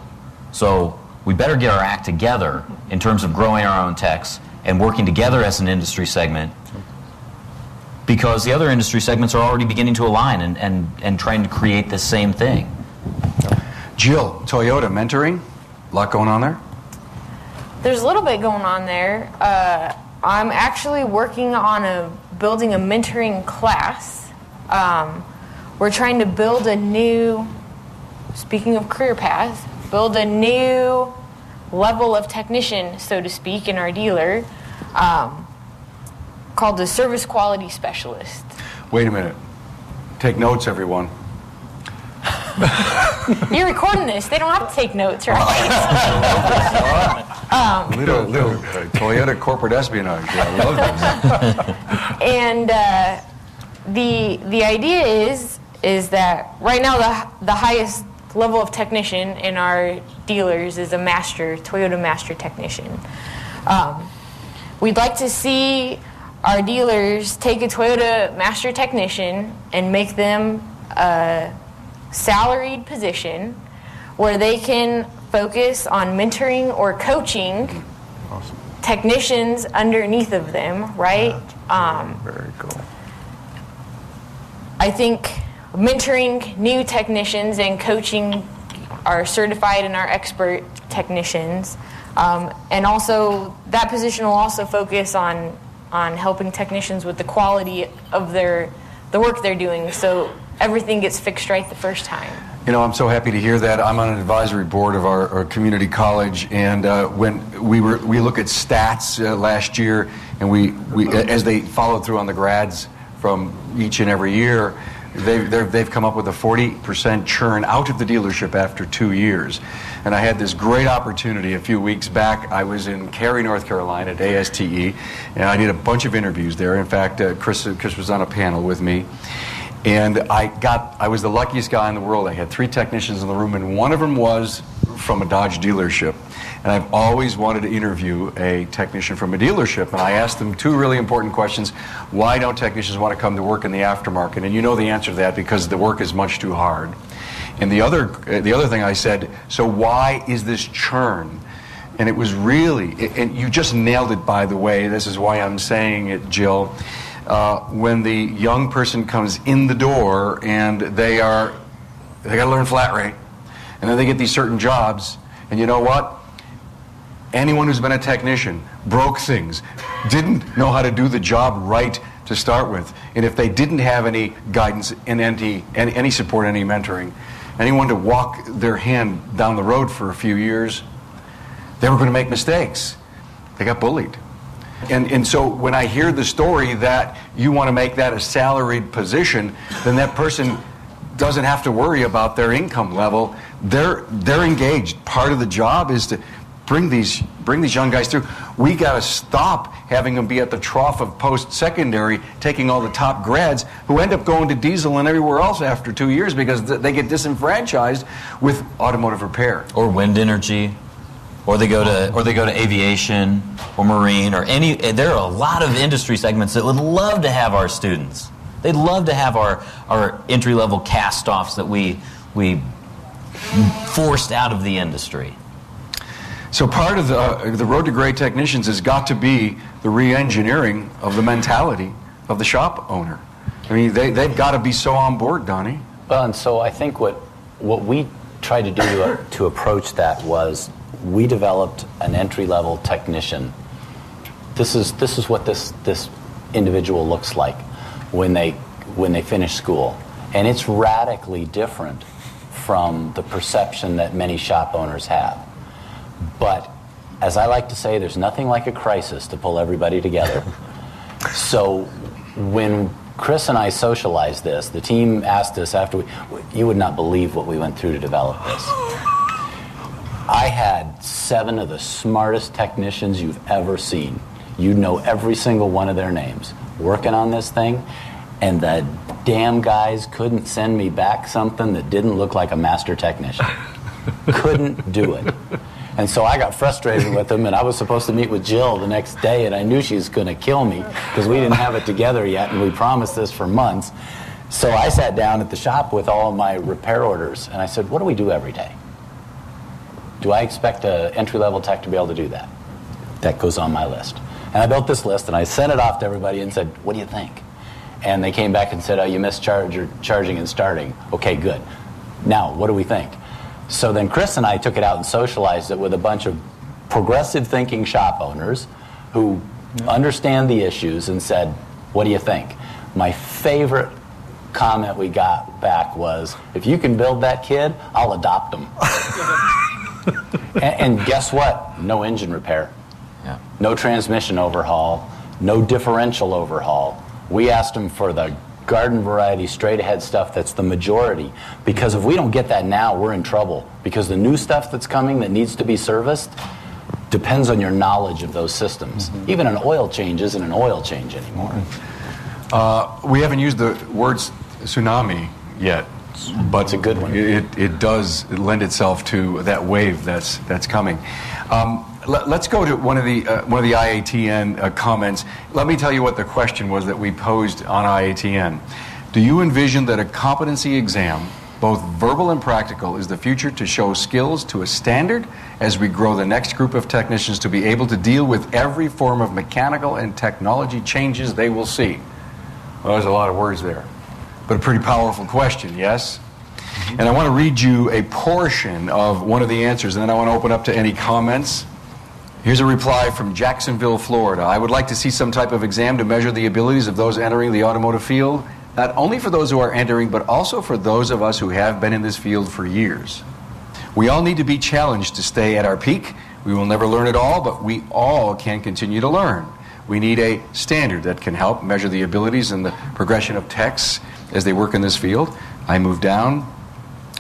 So we better get our act together in terms of growing our own techs and working together as an industry segment, because the other industry segments are already beginning to align and trying to create the same thing. Jill, Toyota mentoring, a lot going on there? There's a little bit going on there. I'm actually working on building a mentoring class. We're trying to build a new, speaking of career paths, build a new level of technician, so to speak, in our dealer, called the Service Quality Specialist. Wait a minute. Take notes, everyone. You're recording this. They don't have to take notes, right? Little Toyota corporate espionage. I love this. And the idea is that right now the highest level of technician in our dealers is a Toyota master technician. We'd like to see our dealers take a Toyota master technician and make them a salaried position where they can focus on mentoring or coaching technicians underneath of them, right? Very cool. I think mentoring new technicians and coaching our certified and our expert technicians, and also that position will also focus on helping technicians with the quality of the work they're doing, so everything gets fixed right the first time. You know, I'm so happy to hear that. I'm on an advisory board of our community college, and when we look at stats last year, and we as they followed through on the grads from each and every year, they've come up with a 40% churn out of the dealership after 2 years. And I had this great opportunity a few weeks back. I was in Cary, North Carolina at ASTE, and I did a bunch of interviews there. In fact, Chris was on a panel with me. And I was the luckiest guy in the world. I had 3 technicians in the room, and one of them was from a Dodge dealership. And I've always wanted to interview a technician from a dealership. And I asked them 2 really important questions. Why don't technicians want to come to work in the aftermarket? And you know the answer to that, because the work is much too hard. And the other thing I said, so why is this churn? And it was really, and you just nailed it, by the way. This is why I'm saying it, Jill. When the young person comes in the door and they got to learn flat rate, and then they get these certain jobs, and you know what? Anyone who's been a technician broke things, didn't know how to do the job right to start with, and if they didn't have any guidance and any support, any mentoring, anyone to walk their hand down the road for a few years, they were going to make mistakes. They got bullied. And so when I hear the story that you want to make that a salaried position, then that person doesn't have to worry about their income level. They're engaged. Part of the job is to bring these young guys through. We got to stop having them be at the trough of post-secondary, taking all the top grads who end up going to diesel and everywhere else after 2 years because they get disenfranchised with automotive repair or wind energy. Or they go to aviation or marine or any. There are a lot of industry segments that would love to have our students. They'd love to have our entry-level cast-offs that we forced out of the industry. So part of the road to great technicians has got to be the re-engineering of the mentality of the shop owner. I mean, they've got to be so on board, Donnie. Well, and so I think what we tried to do to approach that was, we developed an entry-level technician. This is what this individual looks like when they finish school, and it's radically different from the perception that many shop owners have. But as I like to say, there's nothing like a crisis to pull everybody together. So when Chris and I socialized this. The team asked us after you would not believe what we went through to develop this. I had 7 of the smartest technicians you've ever seen. You know every single one of their names working on this thing, and the damn guys couldn't send me back something that didn't look like a master technician. Couldn't do it. And so I got frustrated with them, and I was supposed to meet with Jill the next day, and I knew she was going to kill me because we didn't have it together yet, and we promised this for months. So I sat down at the shop with all of my repair orders, and I said, what do we do every day? Do I expect an entry-level tech to be able to do that? That goes on my list. And I built this list, and I sent it off to everybody and said, what do you think? And they came back and said, oh, you missed charging and starting. Okay, good. Now, what do we think? So then Chris and I took it out and socialized it with a bunch of progressive thinking shop owners who understand the issues and said, what do you think? My favorite comment we got back was, if you can build that kid, I'll adopt him. and guess what? No engine repair. Yeah. No transmission overhaul. No differential overhaul. We asked them for the garden variety straight ahead stuff that's the majority, because if we don't get that now, we're in trouble, because the new stuff that's coming that needs to be serviced depends on your knowledge of those systems. Even an oil change isn't an oil change anymore. We haven't used the words tsunami yet, but it's a good one. It does lend itself to that wave that's coming. Let's go to one of the IATN comments. Let me tell you what the question was that we posed on IATN. Do you envision that a competency exam, both verbal and practical, is the future to show skills to a standard as we grow the next group of technicians to be able to deal with every form of mechanical and technology changes they will see? Well, there's a lot of words there, but a pretty powerful question, yes? And I want to read you a portion of one of the answers, and then I want to open up to any comments. Here's a reply from Jacksonville, Florida. I would like to see some type of exam to measure the abilities of those entering the automotive field, not only for those who are entering, but also for those of us who have been in this field for years. We all need to be challenged to stay at our peak. We will never learn it all, but we all can continue to learn. We need a standard that can help measure the abilities and the progression of techs as they work in this field. I move down.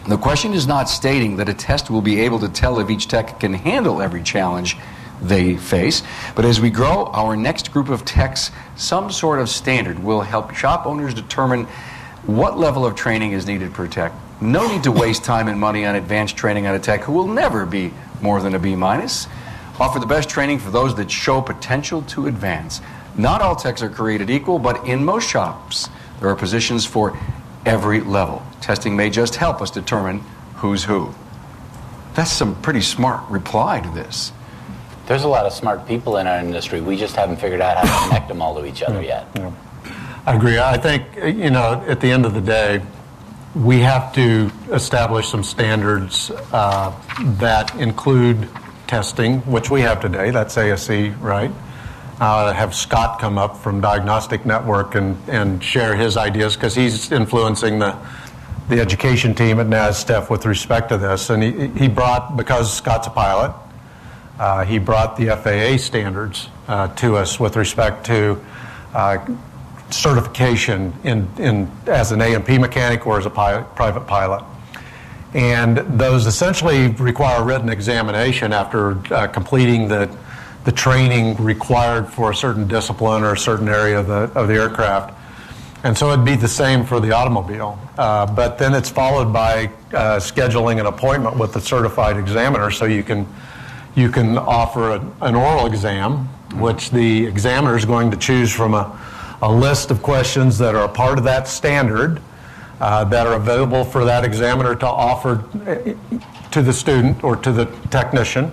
The question is not stating that a test will be able to tell if each tech can handle every challenge they face, but as we grow our next group of techs, some sort of standard will help shop owners determine what level of training is needed per tech. No need to waste time and money on advanced training on a tech who will never be more than a B-. Offer the best training for those that show potential to advance. Not all techs are created equal, but in most shops there are positions for every level. Testing may just help us determine who's who. That's some pretty smart reply to this. There's a lot of smart people in our industry. We just haven't figured out how to connect them all to each other yet. Yeah. I agree. I think, at the end of the day, we have to establish some standards that include testing, which we have today. That's ASE, right? Have Scott come up from Diagnostic Network and share his ideas, because he's influencing the education team at NASTF with respect to this. And he brought, because Scott's a pilot, he brought the FAA standards to us with respect to certification as an A&P mechanic or as a private pilot. And those essentially require a written examination after completing the training required for a certain discipline or a certain area of the aircraft. And so it'd be the same for the automobile. But then it's followed by scheduling an appointment with the certified examiner, so you can offer an oral exam, which the examiner is going to choose from a list of questions that are a part of that standard that are available for that examiner to offer to the student or to the technician.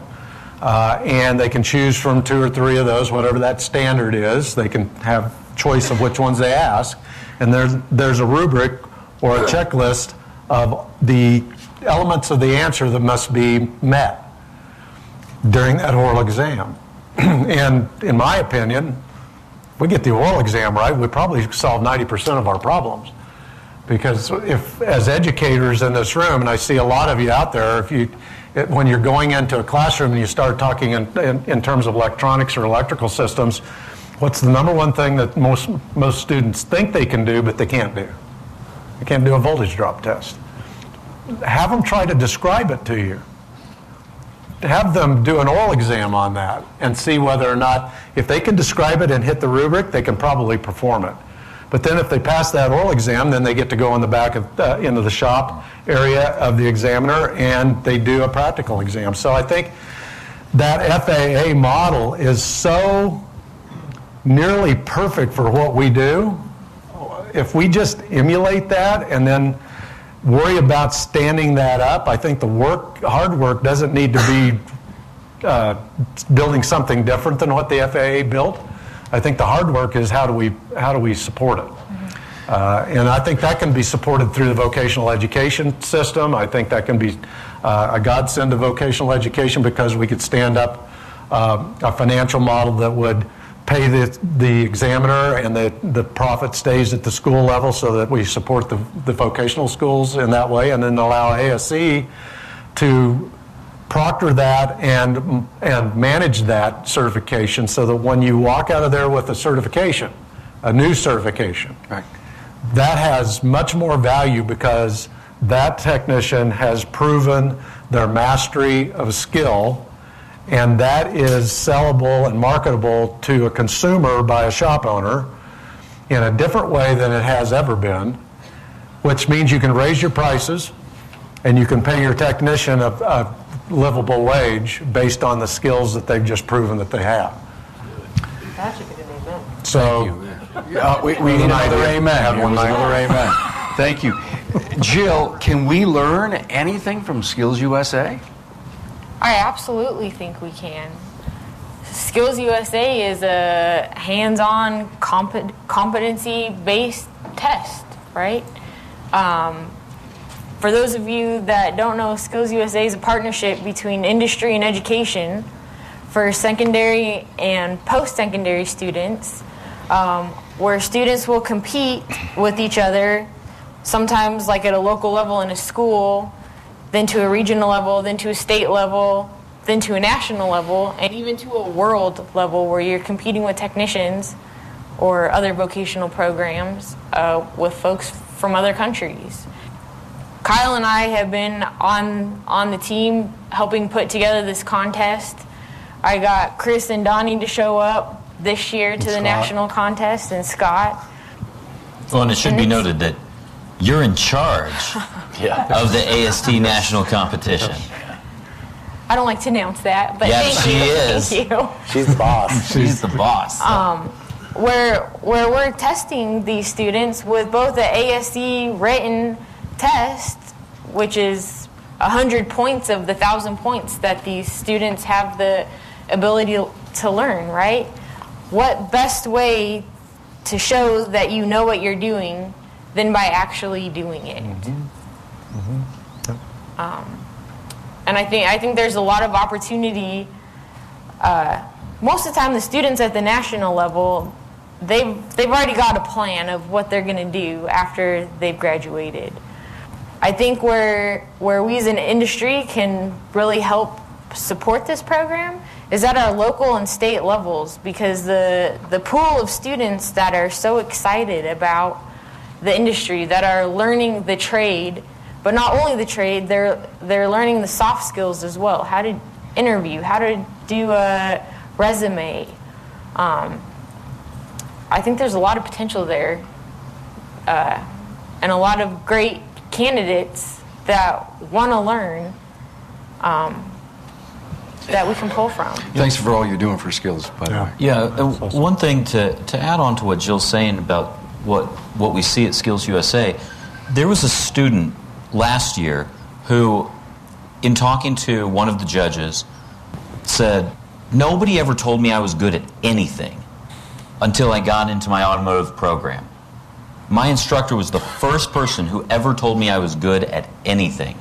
And they can choose from 2 or 3 of those, whatever that standard is. They can have choice of which ones they ask. And there's a rubric or a checklist of the elements of the answer that must be met during that oral exam. And in my opinion, if we get the oral exam right, we probably solve 90% of our problems. Because if, as educators in this room, and I see a lot of you out there, when you're going into a classroom and you start talking in terms of electronics or electrical systems, What's the number one thing that most students think they can do, but they can't do? They can't do a voltage drop test. Have them try to describe it to you. Have them do an oral exam on that and see whether or not, if they can describe it and hit the rubric, they can probably perform it. But then if they pass that oral exam, then they get to go in the back of, into the shop area of the examiner, and they do a practical exam. So I think that FAA model is so nearly perfect for what we do. If we just emulate that and then worry about standing that up, I think the hard work doesn't need to be building something different than what the FAA built. I think the hard work is how do we support it? And I think that can be supported through the vocational education system. I think that can be a godsend to vocational education, because we could stand up a financial model that would pay the examiner, and the profit stays at the school level, so that we support the vocational schools in that way, and then allow ASC to proctor that and manage that certification, so that when you walk out of there with a certification, a new certification, right, that has much more value, because that technician has proven their mastery of a skill, and that is sellable and marketable to a consumer by a shop owner in a different way than it has ever been, which means you can raise your prices and you can pay your technician a livable wage based on the skills that they've just proven that they have. That should be an amen. So we need another amen. Another amen. Thank you. Jill, can we learn anything from Skills USA? I absolutely think we can. Skills USA is a hands-on competency-based test, right? For those of you that don't know, Skills USA is a partnership between industry and education for secondary and post-secondary students, where students will compete with each other, sometimes like at a local level in a school, then to a regional level, then to a state level, then to a national level, and even to a world level, where you're competing with technicians or other vocational programs with folks from other countries. Kyle and I have been on the team helping put together this contest. I got Chris and Donnie to show up this year to the national contest, and Scott. Well, and it should be noted that you're in charge of the AST national competition. I don't like to announce that, but she is. Thank you. She's the boss. She's the boss. Where we're testing these students with both the ASC written test, which is 100 points of the 1,000 points that these students have the ability to learn, right? What best way to show that you know what you're doing than by actually doing it? And I think there's a lot of opportunity. Most of the time, the students at the national level, they've already got a plan of what they're going to do after they've graduated. I think where we as an industry can really help support this program is at our local and state levels, because the pool of students that are so excited about the industry, that are learning the trade, but not only the trade, they're learning the soft skills as well, how to interview, how to do a resume. I think there's a lot of potential there, and a lot of great candidates that want to learn, that we can pull from. Thanks for all you're doing for Skills, by the way. Yeah, one thing to add on to what Jill's saying about what we see at Skills USA, there was a student last year who, in talking to one of the judges, said, "Nobody ever told me I was good at anything until I got into my automotive program. My instructor was the first person who ever told me I was good at anything.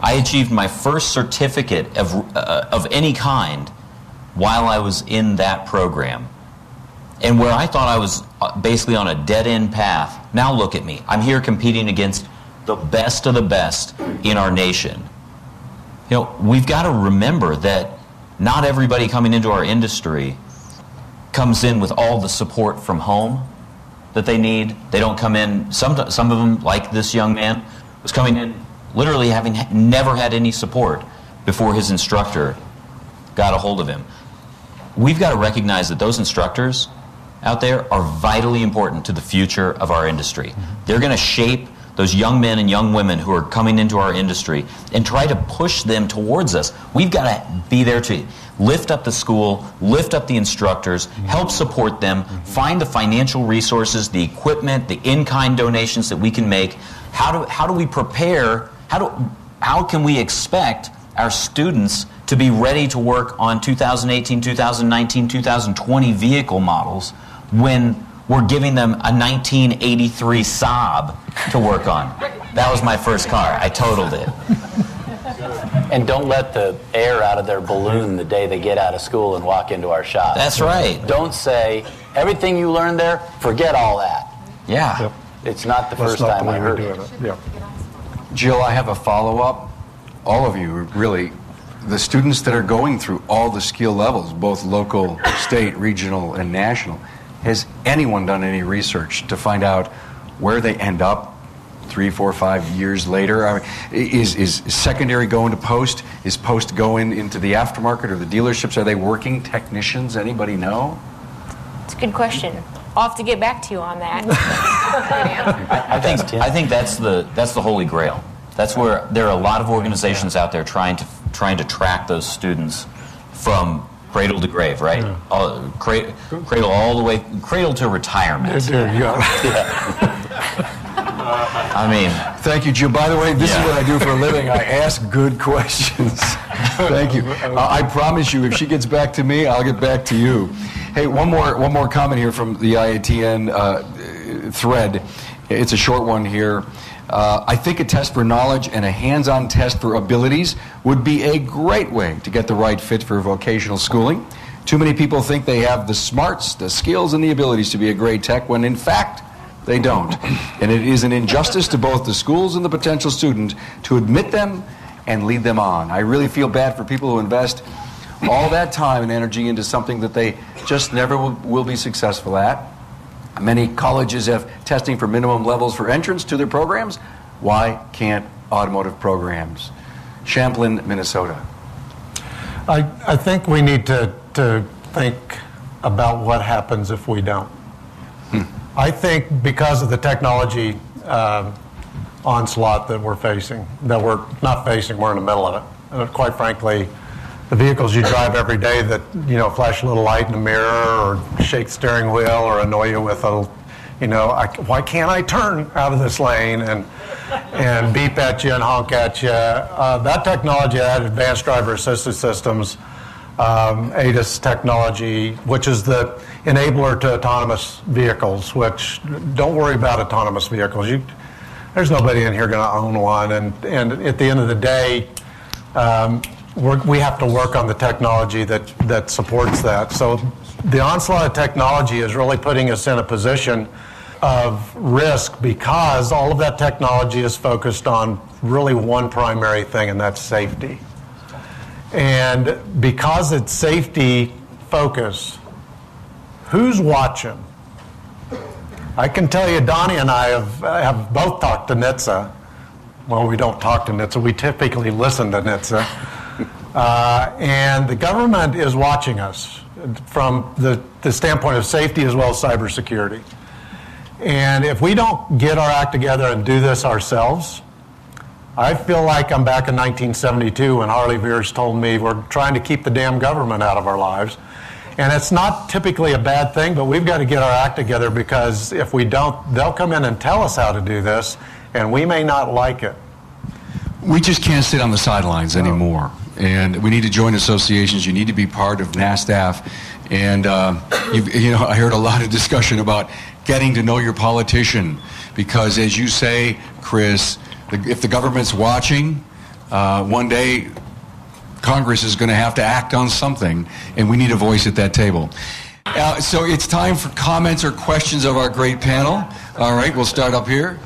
I achieved my first certificate of any kind while I was in that program. And where I thought I was basically on a dead-end path, now look at me. I'm here competing against the best of the best in our nation." You know, we've got to remember that not everybody coming into our industry comes in with all the support from home that they need. They don't come in, some of them, like this young man, was coming in literally having never had any support before his instructor got a hold of him. We've got to recognize that those instructors out there are vitally important to the future of our industry. They're going to shape those young men and young women who are coming into our industry and try to push them towards us. We've got to be there to lift up the school, lift up the instructors, help support them, find the financial resources, the equipment, the in-kind donations that we can make. How do we prepare, how can we expect our students to be ready to work on 2018, 2019, 2020 vehicle models when we're giving them a 1983 Saab to work on? That was my first car. I totaled it. And don't let the air out of their balloon the day they get out of school and walk into our shop. That's right. Don't say, everything you learned there, forget all that. Yeah. Yep. It's not the first time I heard it. Yeah. Jill, I have a follow-up. All of you, really, the students that are going through all the skill levels, both local, state, regional, and national, has anyone done any research to find out where they end up 3, 4, 5 years later? I mean, is secondary going to post? Is post going into the aftermarket or the dealerships? Are they working technicians? Anybody know? It's a good question. I'll have to get back to you on that. I think that's the holy grail. That's where there are a lot of organizations out there trying to track those students from cradle to grave, right? Cradle all the way, cradle to retirement. There you go. I mean, thank you, Jill. By the way, this is what I do for a living. I ask good questions. Thank you. I promise you, if she gets back to me, I'll get back to you. Hey, one more comment here from the IATN thread. It's a short one here. I think a test for knowledge and a hands-on test for abilities would be a great way to get the right fit for vocational schooling. Too many people think they have the smarts, the skills, and the abilities to be a great tech when, in fact, they don't. And it is an injustice to both the schools and the potential student to admit them and lead them on. I really feel bad for people who invest all that time and energy into something that they just never will be successful at. Many colleges have testing for minimum levels for entrance to their programs. Why can't automotive programs? Champlin, Minnesota. I think we need to think about what happens if we don't. I think because of the technology onslaught that we're facing, that we're not facing, we're in the middle of it. And quite frankly, the vehicles you drive every day that, flash a little light in the mirror or shake the steering wheel or annoy you with a, why can't I turn out of this lane and beep at you and honk at you. That technology, that advanced driver assistance systems, ADAS technology, which is the enabler to autonomous vehicles, which don't worry about autonomous vehicles. There's nobody in here going to own one. And at the end of the day, we have to work on the technology that supports that. So the onslaught of technology is really putting us in a position of risk because all of that technology is focused on really one primary thing, and that's safety. And because it's safety focused, who's watching? I can tell you, Donnie and I have both talked to NHTSA. Well, we don't talk to NHTSA. We typically listen to NHTSA. And the government is watching us from the standpoint of safety as well as cybersecurity. And if we don't get our act together and do this ourselves, I feel like I'm back in 1972 when Harley Veers told me we're trying to keep the damn government out of our lives. And it's not typically a bad thing, but we've got to get our act together because if we don't, they'll come in and tell us how to do this, and we may not like it. We just can't sit on the sidelines anymore. And we need to join associations. You need to be part of NASTF. And, I heard a lot of discussion about getting to know your politician because, as you say, Chris, if the government's watching, one day Congress is going to have to act on something, and we need a voice at that table. So it's time for comments or questions of our great panel. All right, we'll start up here.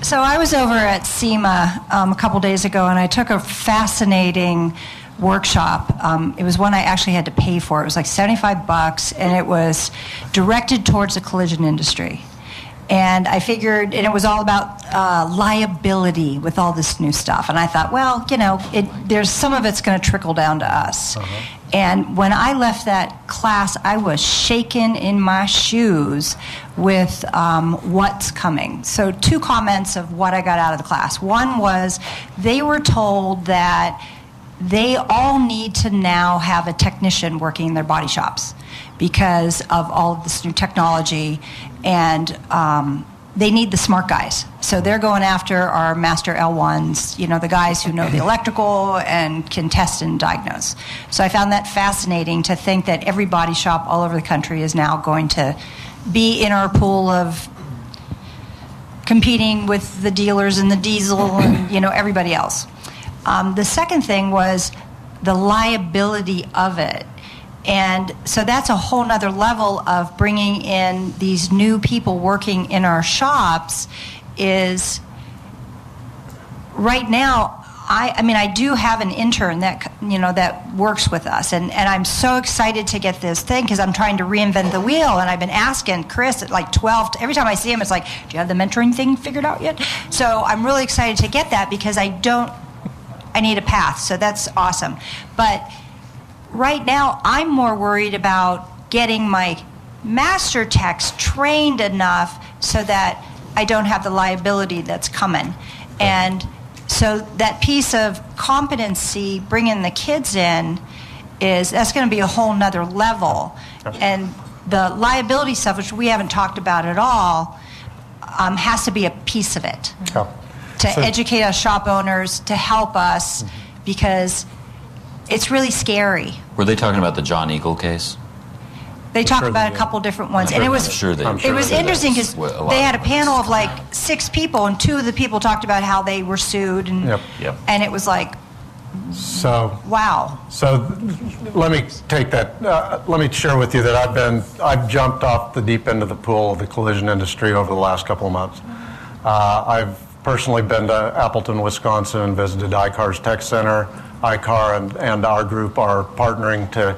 So I was over at SEMA a couple days ago, and I took a fascinating workshop. It was one I actually had to pay for. It was like $75, and it was directed towards the collision industry. And I figured, and it was all about liability with all this new stuff. And I thought, well, there's some of it's going to trickle down to us. And when I left that class, I was shaken in my shoes with what's coming. So 2 comments of what I got out of the class. One was they were told that they all need to now have a technician working in their body shops because of all of this new technology, and they need the smart guys. So they're going after our master L1s, the guys who know the electrical and can test and diagnose. So I found that fascinating to think that every body shop all over the country is now going to be in our pool of competing with the dealers and the diesel and everybody else. The second thing was the liability of it. And so that's a whole nother level of bringing in these new people working in our shops. Is right now, I do have an intern that works with us, and I'm so excited to get this thing because I'm trying to reinvent the wheel, and I've been asking Chris at like 12, every time I see him, it's like, do you have the mentoring thing figured out yet? So I'm really excited to get that because I need a path, so that's awesome. But right now, I'm more worried about getting my master techs trained enough so that I don't have the liability that's coming. And so that piece of competency, bringing the kids in, that's going to be a whole nother level. And the liability stuff, which we haven't talked about at all, has to be a piece of it. To educate us shop owners, to help us, because it's really scary. Were they talking about the John Eagle case? They talked about a couple different ones, and it was interesting because they had a panel of like 6 people, and 2 of the people talked about how they were sued, and and it was like, wow. So let me take that. Let me share with you that I've jumped off the deep end of the pool of the collision industry over the last couple of months. I've personally been to Appleton, Wisconsin, and visited ICAR's Tech Center. ICAR and our group are partnering to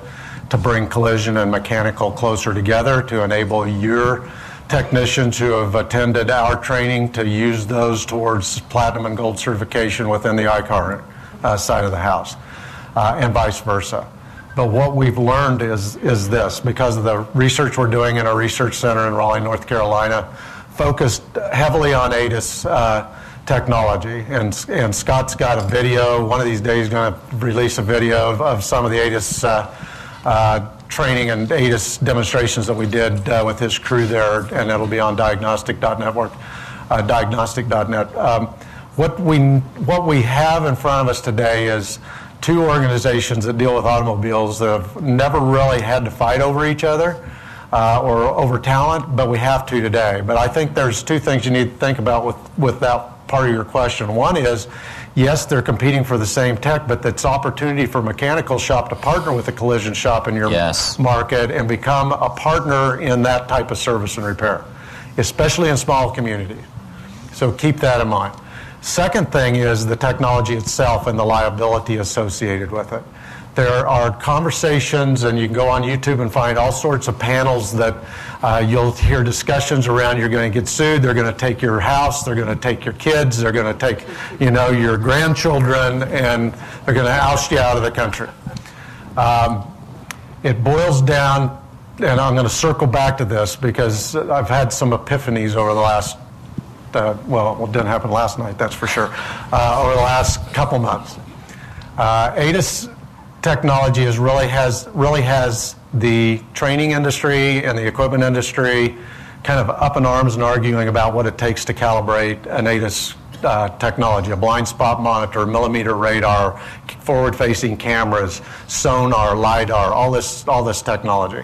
bring collision and mechanical closer together to enable your technicians who have attended our training to use those towards platinum and gold certification within the ICAR side of the house, and vice versa. But what we've learned is this, because of the research we're doing in our research center in Raleigh, North Carolina, focused heavily on ADIS technology, and Scott's got a video. One of these days he's going to release a video of some of the ADIS training and ADIS demonstrations that we did with his crew there, and it'll be on diagnostic.net. What we have in front of us today is 2 organizations that deal with automobiles that have never really had to fight over each other or over talent, but we have to today. But I think there's 2 things you need to think about with that part of your question. One is, yes, they're competing for the same tech, but it's opportunity for mechanical shop to partner with a collision shop in your market and become a partner in that type of service and repair, especially in small communities. So keep that in mind. Second thing is the technology itself and the liability associated with it. There are conversations, and you can go on YouTube and find all sorts of panels that you'll hear discussions around. You're going to get sued. They're going to take your house. They're going to take your kids. They're going to take, your grandchildren, and they're going to oust you out of the country. It boils down, and I'm going to circle back to this because I've had some epiphanies over the last, it didn't happen last night, that's for sure, over the last couple months. ADIS technology really has the training industry and the equipment industry kind of up in arms and arguing about what it takes to calibrate an ADIS technology, a blind spot monitor, millimeter radar, forward-facing cameras, sonar, LiDAR, all this technology.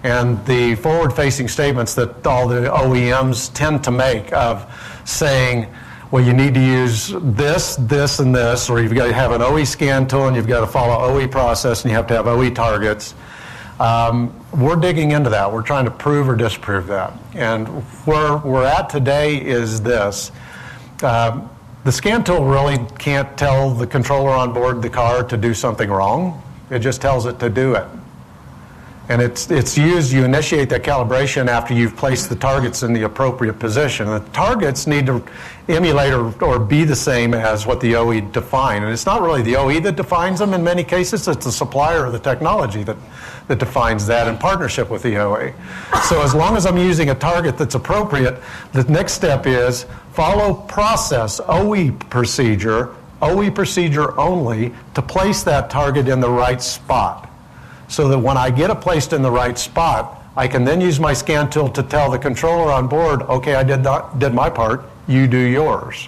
And the forward-facing statements that all the OEMs tend to make of saying, well, you need to use this, this, and this, or you've got to have an OE scan tool, and you've got to follow OE process, and you have to have OE targets. We're digging into that. We're trying to prove or disprove that. And where we're at today is this. The The scan tool really can't tell the controller on board the car to do something wrong. It just tells it to do it. And it's used, you initiate that calibration after you've placed the targets in the appropriate position. The targets need to emulate or be the same as what the OE define. And it's not really the OE that defines them in many cases, it's the supplier of the technology that defines that in partnership with the OE. So as long as I'm using a target that's appropriate, the next step is follow process, OE procedure only, to place that target in the right spot. So that when I get it placed in the right spot, I can then use my scan tool to tell the controller on board, okay, I did my part, you do yours.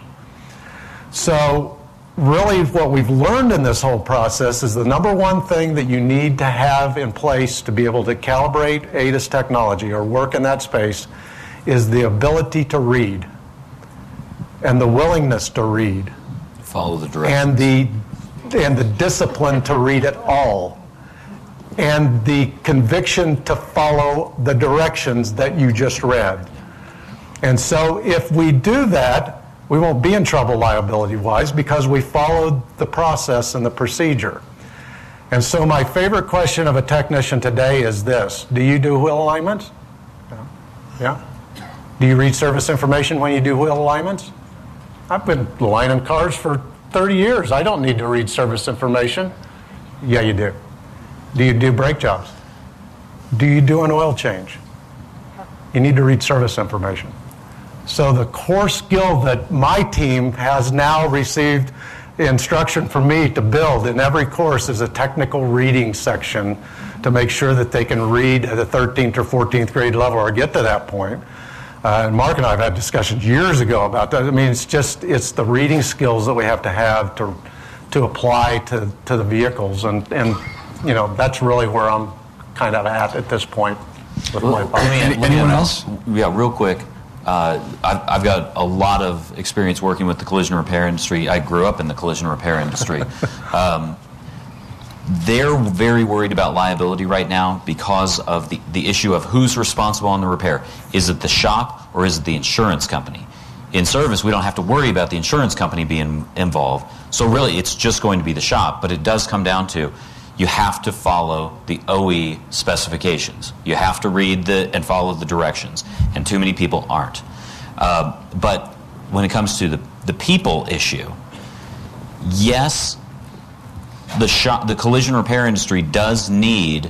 So really what we've learned in this whole process is the number one thing that you need to have in place to be able to calibrate ADAS technology or work in that space is the ability to read and the willingness to read. Follow the directions. And the discipline to read it all. And the conviction to follow the directions that you just read. And so if we do that, we won't be in trouble liability-wise because we followed the process and the procedure. And so my favorite question of a technician today is this: do you do wheel alignments? Yeah? Do you read service information when you do wheel alignments? I've been aligning cars for 30 years. I don't need to read service information. Yeah, you do. Do you do brake jobs? Do you do an oil change? You need to read service information. So the core skill that my team has now received instruction from me to build in every course is a technical reading section to make sure that they can read at the 13th or 14th grade level or get to that point. And Mark and I have had discussions years ago about that. I mean, it's the reading skills that we have to apply to the vehicles, and you know, that's really where I'm kind of at this point with my thoughts. Anyone else? Yeah, real quick. I've got a lot of experience working with the collision repair industry. I grew up in the collision repair industry. They're very worried about liability right now because of the issue of who's responsible on the repair. Is it the shop or is it the insurance company? In service, we don't have to worry about the insurance company being involved. So really, it's just going to be the shop. But it does come down to you have to follow the OE specifications. You have to read and follow the directions, and too many people aren't. But when it comes to the people issue, yes, the collision repair industry does need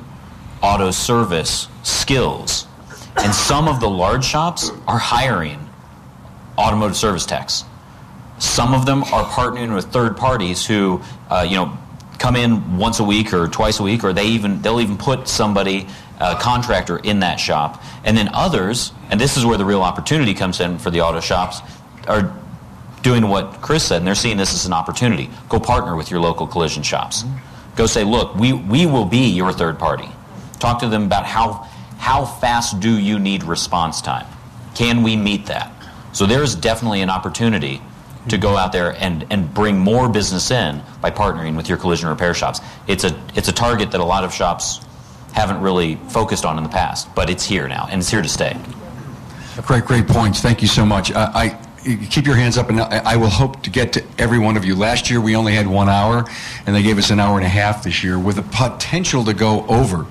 auto service skills, and some of the large shops are hiring automotive service techs. Some of them are partnering with third parties who, come in once a week or twice a week, or they'll even put somebody, a contractor, in that shop. And then others, and this is where the real opportunity comes in for the auto shops, are doing what Chris said, and they're seeing this as an opportunity. Go partner with your local collision shops. Go say, look, we will be your third party. Talk to them about how fast do you need response time? Can we meet that? So there's definitely an opportunity to go out there and bring more business in by partnering with your collision repair shops. It's a target that a lot of shops haven't really focused on in the past, but it's here now, and it's here to stay. Great points. Thank you so much. Keep your hands up, and I will hope to get to every one of you. Last year, we only had 1 hour, and they gave us an hour and a half this year with a potential to go over.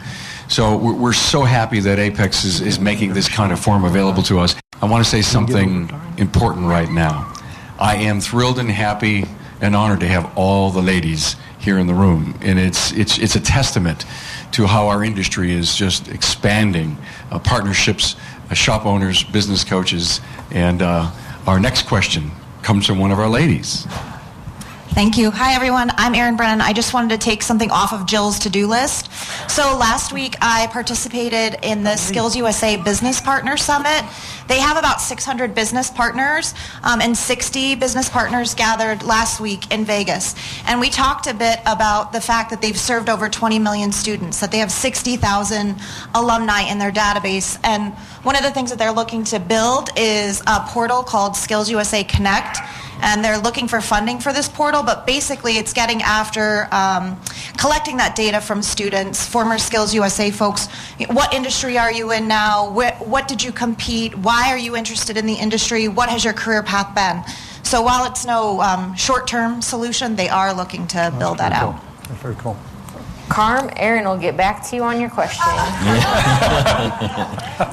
So we're so happy that AAPEX is making this kind of forum available to us. I want to say something important right now. I am thrilled and happy and honored to have all the ladies here in the room, and it's a testament to how our industry is just expanding. Partnerships, shop owners, business coaches, and our next question comes from one of our ladies. Thank you. Hi, everyone. I'm Erin Brennan. I just wanted to take something off of Jill's to-do list. So last week, I participated in the Skills USA Business Partner Summit. They have about 600 business partners, and 60 business partners gathered last week in Vegas. And we talked a bit about the fact that they've served over 20 million students, that they have 60,000 alumni in their database. And one of the things that they're looking to build is a portal called Skills USA Connect. And they're looking for funding for this portal, but basically it's getting after collecting that data from students, former Skills USA folks. What industry are you in now? What did you compete? Why are you interested in the industry? What has your career path been? So while it's no short-term solution, they are looking to build that out. Cool. That's very cool. Carm, Aaron will get back to you on your question.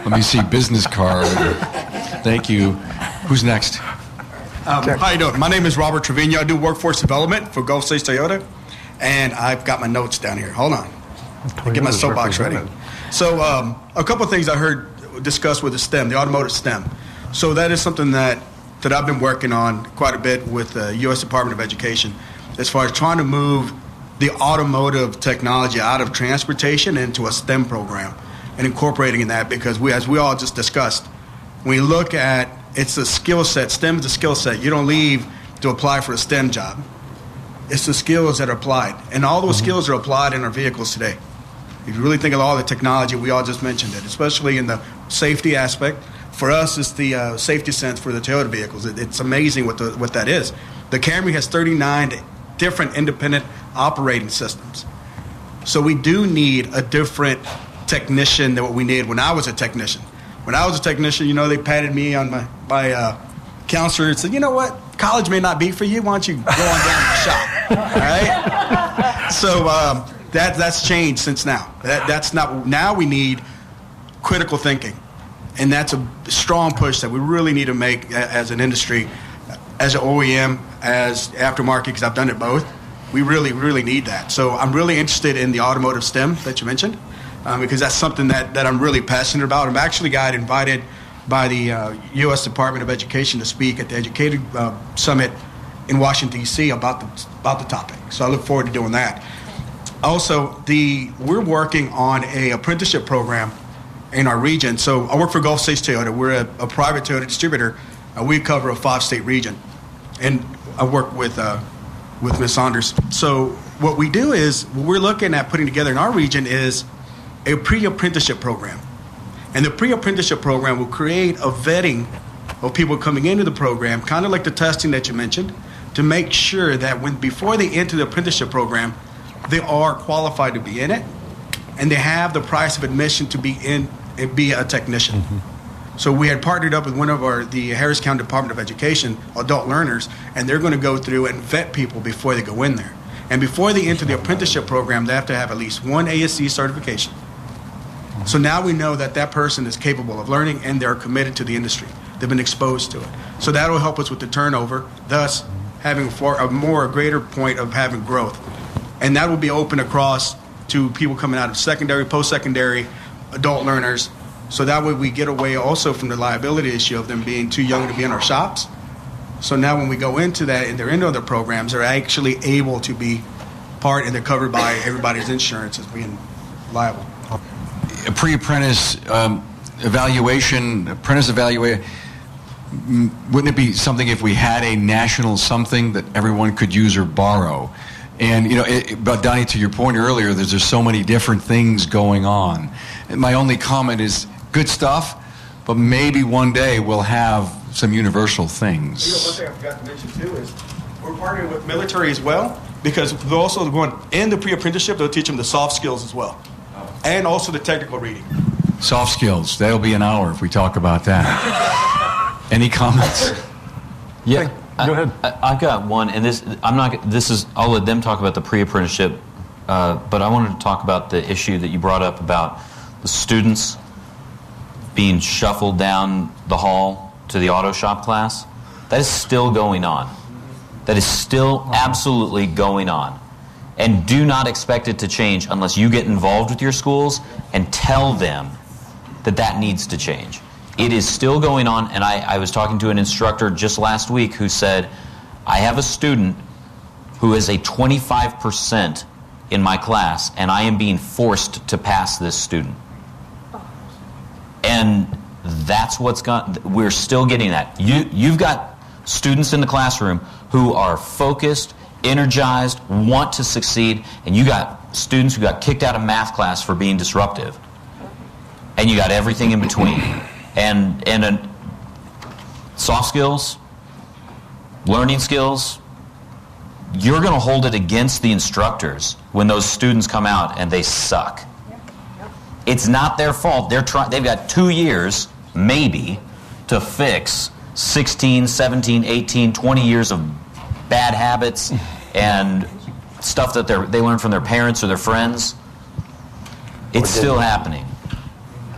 Let me see business card. Thank you. Who's next? How you doing? My name is Robert Trevino. I do workforce development for Gulf States Toyota, and I've got my notes down here. Hold on. Get my soapbox ready. So a couple of things I heard discussed with the STEM, the automotive STEM. So that is something that I've been working on quite a bit with the U.S. Department of Education as far as trying to move the automotive technology out of transportation into a STEM program and incorporating in that, because as we all just discussed, when you look at it's a skill set, STEM is a skill set. You don't leave to apply for a STEM job. It's the skills that are applied. And all those skills are applied in our vehicles today. If you really think of all the technology, we all just mentioned it, especially in the safety aspect. For us, it's the safety sense for the Toyota vehicles. It's amazing what that is. The Camry has 39 different independent operating systems. So we do need a different technician than what we needed when I was a technician. When I was a technician, they patted me on my counselor and said, you know what, college may not be for you. Why don't you go on down to the shop? All right? So that's changed since now. That's not, now we need critical thinking. And that's a strong push that we really need to make as an industry, as an OEM, as aftermarket, because I've done it both. We really, really need that. So I'm really interested in the automotive STEM that you mentioned, because that's something that I'm really passionate about. I'm actually got invited by the U.S. Department of Education to speak at the Educated Summit in Washington, D.C. about the topic. So I look forward to doing that. Also, we're working on an apprenticeship program in our region. So I work for Gulf States Toyota. We're a private Toyota distributor. We cover a 5-state region. And I work with Ms. Saunders. So what we do is, what we're looking at putting together in our region is a pre-apprenticeship program. And the pre-apprenticeship program will create a vetting of people coming into the program, kind of like the testing that you mentioned, to make sure that before they enter the apprenticeship program, they are qualified to be in it, and they have the price of admission to be a technician. So we had partnered up with one of the Harris County Department of Education adult learners, and they're going to go through and vet people before they go in there. And before they enter the apprenticeship program, they have to have at least one ASC certification. So now we know that person is capable of learning, and they're committed to the industry. They've been exposed to it. So that will help us with the turnover, thus having a greater point of having growth. And that will be open across to people coming out of secondary, post-secondary, adult learners. So that way we get away also from the liability issue of them being too young to be in our shops. So now when we go into that and they're into other programs, they're actually able to be part, and they're covered by everybody's insurance as being liable. A pre-apprentice evaluation, apprentice evaluation, wouldn't it be something if we had a national something that everyone could use or borrow? And, but Donnie, to your point earlier, there's just so many different things going on. And my only comment is good stuff, but maybe one day we'll have some universal things. One thing I forgot to mention, too, is we're partnering with military as well, because they're also going in the pre-apprenticeship, they'll teach them the soft skills as well, and also the technical reading. Soft skills, that'll be an hour if we talk about that. Any comments? Yeah. Go ahead. I've got one, and I'll let them talk about the pre-apprenticeship, but I wanted to talk about the issue that you brought up about the students being shuffled down the hall to the auto shop class. That is still going on. That is still absolutely going on. And do not expect it to change unless you get involved with your schools and tell them that needs to change. It is still going on, and I was talking to an instructor just last week who said, I have a student who is a 25% in my class, and I am being forced to pass this student. And that's we're still getting that. You've got students in the classroom who are focused, energized, want to succeed, and you got students who got kicked out of math class for being disruptive. And you got everything in between. And soft skills, learning skills, you're going to hold it against the instructors when those students come out and they suck. It's not their fault. They've got 2 years, maybe, to fix 16, 17, 18, 20 years of bad habits and stuff that they learn from their parents or their friends. It's still happening.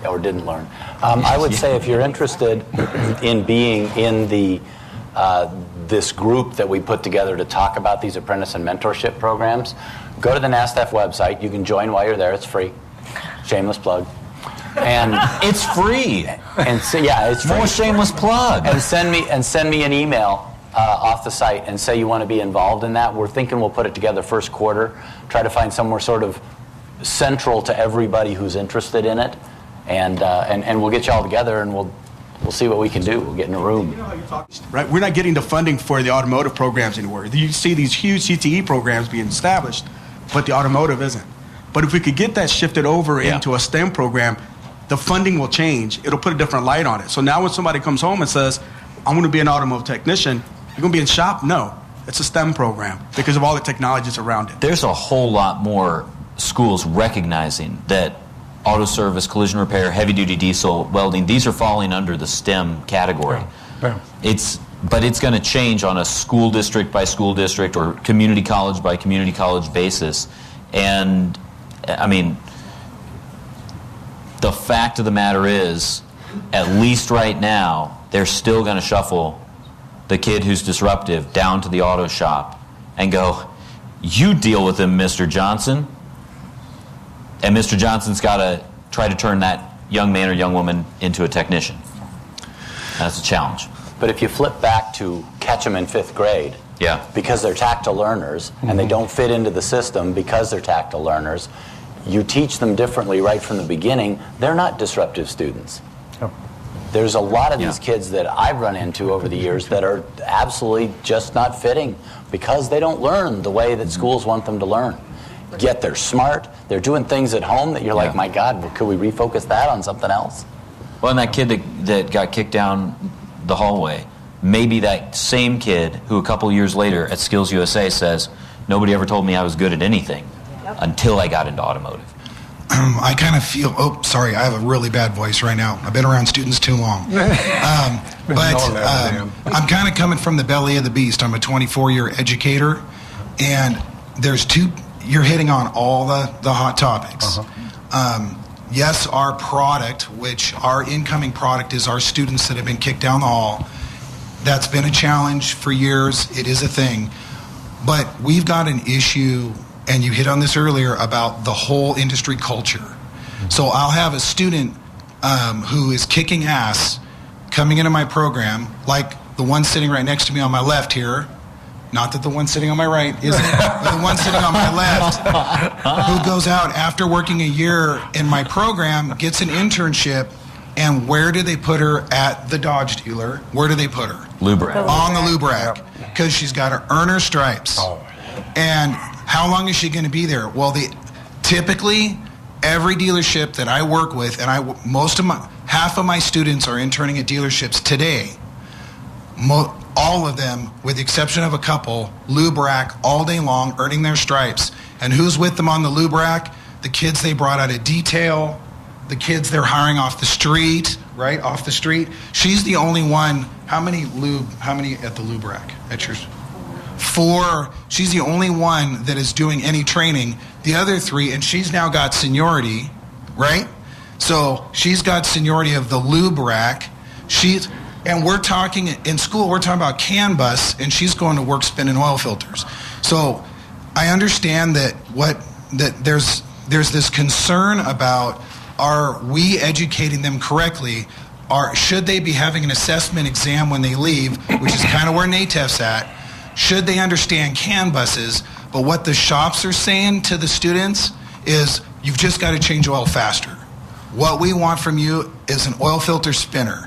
Or didn't learn. I would say if you're interested in being in the this group that we put together to talk about these apprentice and mentorship programs, go to the NASTF website. You can join while you're there. It's free. Shameless plug. And it's free. And so, yeah, it's free. More shameless plug. And send me an email off the site and say you want to be involved in that. We're thinking we'll put it together first quarter. Try to find somewhere sort of central to everybody who's interested in it, and we'll get you all together and we'll see what we can do. We'll get in a room. You know how you talk, right? We're not getting the funding for the automotive programs anywhere. You see these huge CTE programs being established, but the automotive isn't. But if we could get that shifted over into a STEM program, the funding will change. It'll put a different light on it. So now when somebody comes home and says, I want to be an automotive technician, you're going to be in shop? No. It's a STEM program because of all the technologies around it. There's a whole lot more schools recognizing that auto service, collision repair, heavy-duty diesel, welding, these are falling under the STEM category. Yeah. But it's going to change on a school district by school district or community college by community college basis. And, I mean, the fact of the matter is, at least right now, they're still going to shuffle the kid who's disruptive down to the auto shop and go, you deal with him, Mr. Johnson. And Mr. Johnson's got to try to turn that young man or young woman into a technician. That's a challenge. But if you flip back to catch them in 5th grade, because they're tactile learners and they don't fit into the system because they're tactile learners, you teach them differently right from the beginning. They're not disruptive students. There's a lot of these kids that I've run into over the years that are absolutely just not fitting because they don't learn the way that schools want them to learn. Yet they're smart. They're doing things at home that you're like, my God, well, could we refocus that on something else? Well, and that kid that got kicked down the hallway, maybe that same kid who a couple years later at Skills USA says, nobody ever told me I was good at anything until I got into automotive. I kind of feel, I have a really bad voice right now. I've been around students too long. I'm kind of coming from the belly of the beast. I'm a 24-year educator, and there's you're hitting on all the hot topics. Yes, our product, which our incoming product is our students that have been kicked down the hall. That's been a challenge for years. It is a thing. But we've got an issue, and you hit on this earlier, about the whole industry culture. So I'll have a student who is kicking ass coming into my program, like the one sitting right next to me on my left here. Not that the one sitting on my right isn't, but the one sitting on my left, who goes out after working a year in my program, gets an internship, and where do they put her at the Dodge dealer? Where do they put her? Lube rack. On the lube rack, because she's got to earn her stripes. And how long is she going to be there? Well, typically, every dealership that I work with, and half of my students are interning at dealerships today. All of them, with the exception of a couple, lube rack all day long, earning their stripes. And who's with them on the lube rack? The kids they brought out of detail, the kids they're hiring off the street, right? Off the street. She's the only one. How many at the lube rack? At yours? 4. She's the only one that is doing any training. The other 3, and she's now got seniority, right? So she's got seniority of the lube rack. And we're talking, in school, we're talking about CAN bus, and she's going to work spinning oil filters. So I understand that there's this concern about, are we educating them correctly? Should they be having an assessment exam when they leave, which is kind of where NATEF's at? Should they understand CAN buses? But what the shops are saying to the students is, you've just got to change oil faster. What we want from you is an oil filter spinner.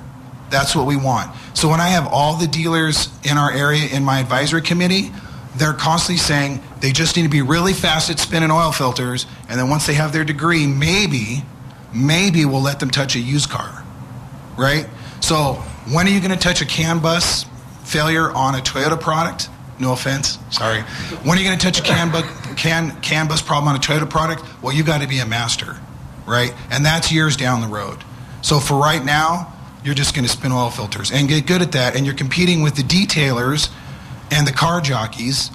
That's what we want. So when I have all the dealers in our area in my advisory committee, they're constantly saying they just need to be really fast at spinning oil filters, and then once they have their degree, maybe we'll let them touch a used car, right? So when are you going to touch a CAN bus failure on a Toyota product? No offense, sorry. When are you going to touch a CAN bus problem on a Toyota product? Well, you got to be a master, right? And that's years down the road. So for right now, you're just going to spin oil filters and get good at that, and you're competing with the detailers and the car jockeys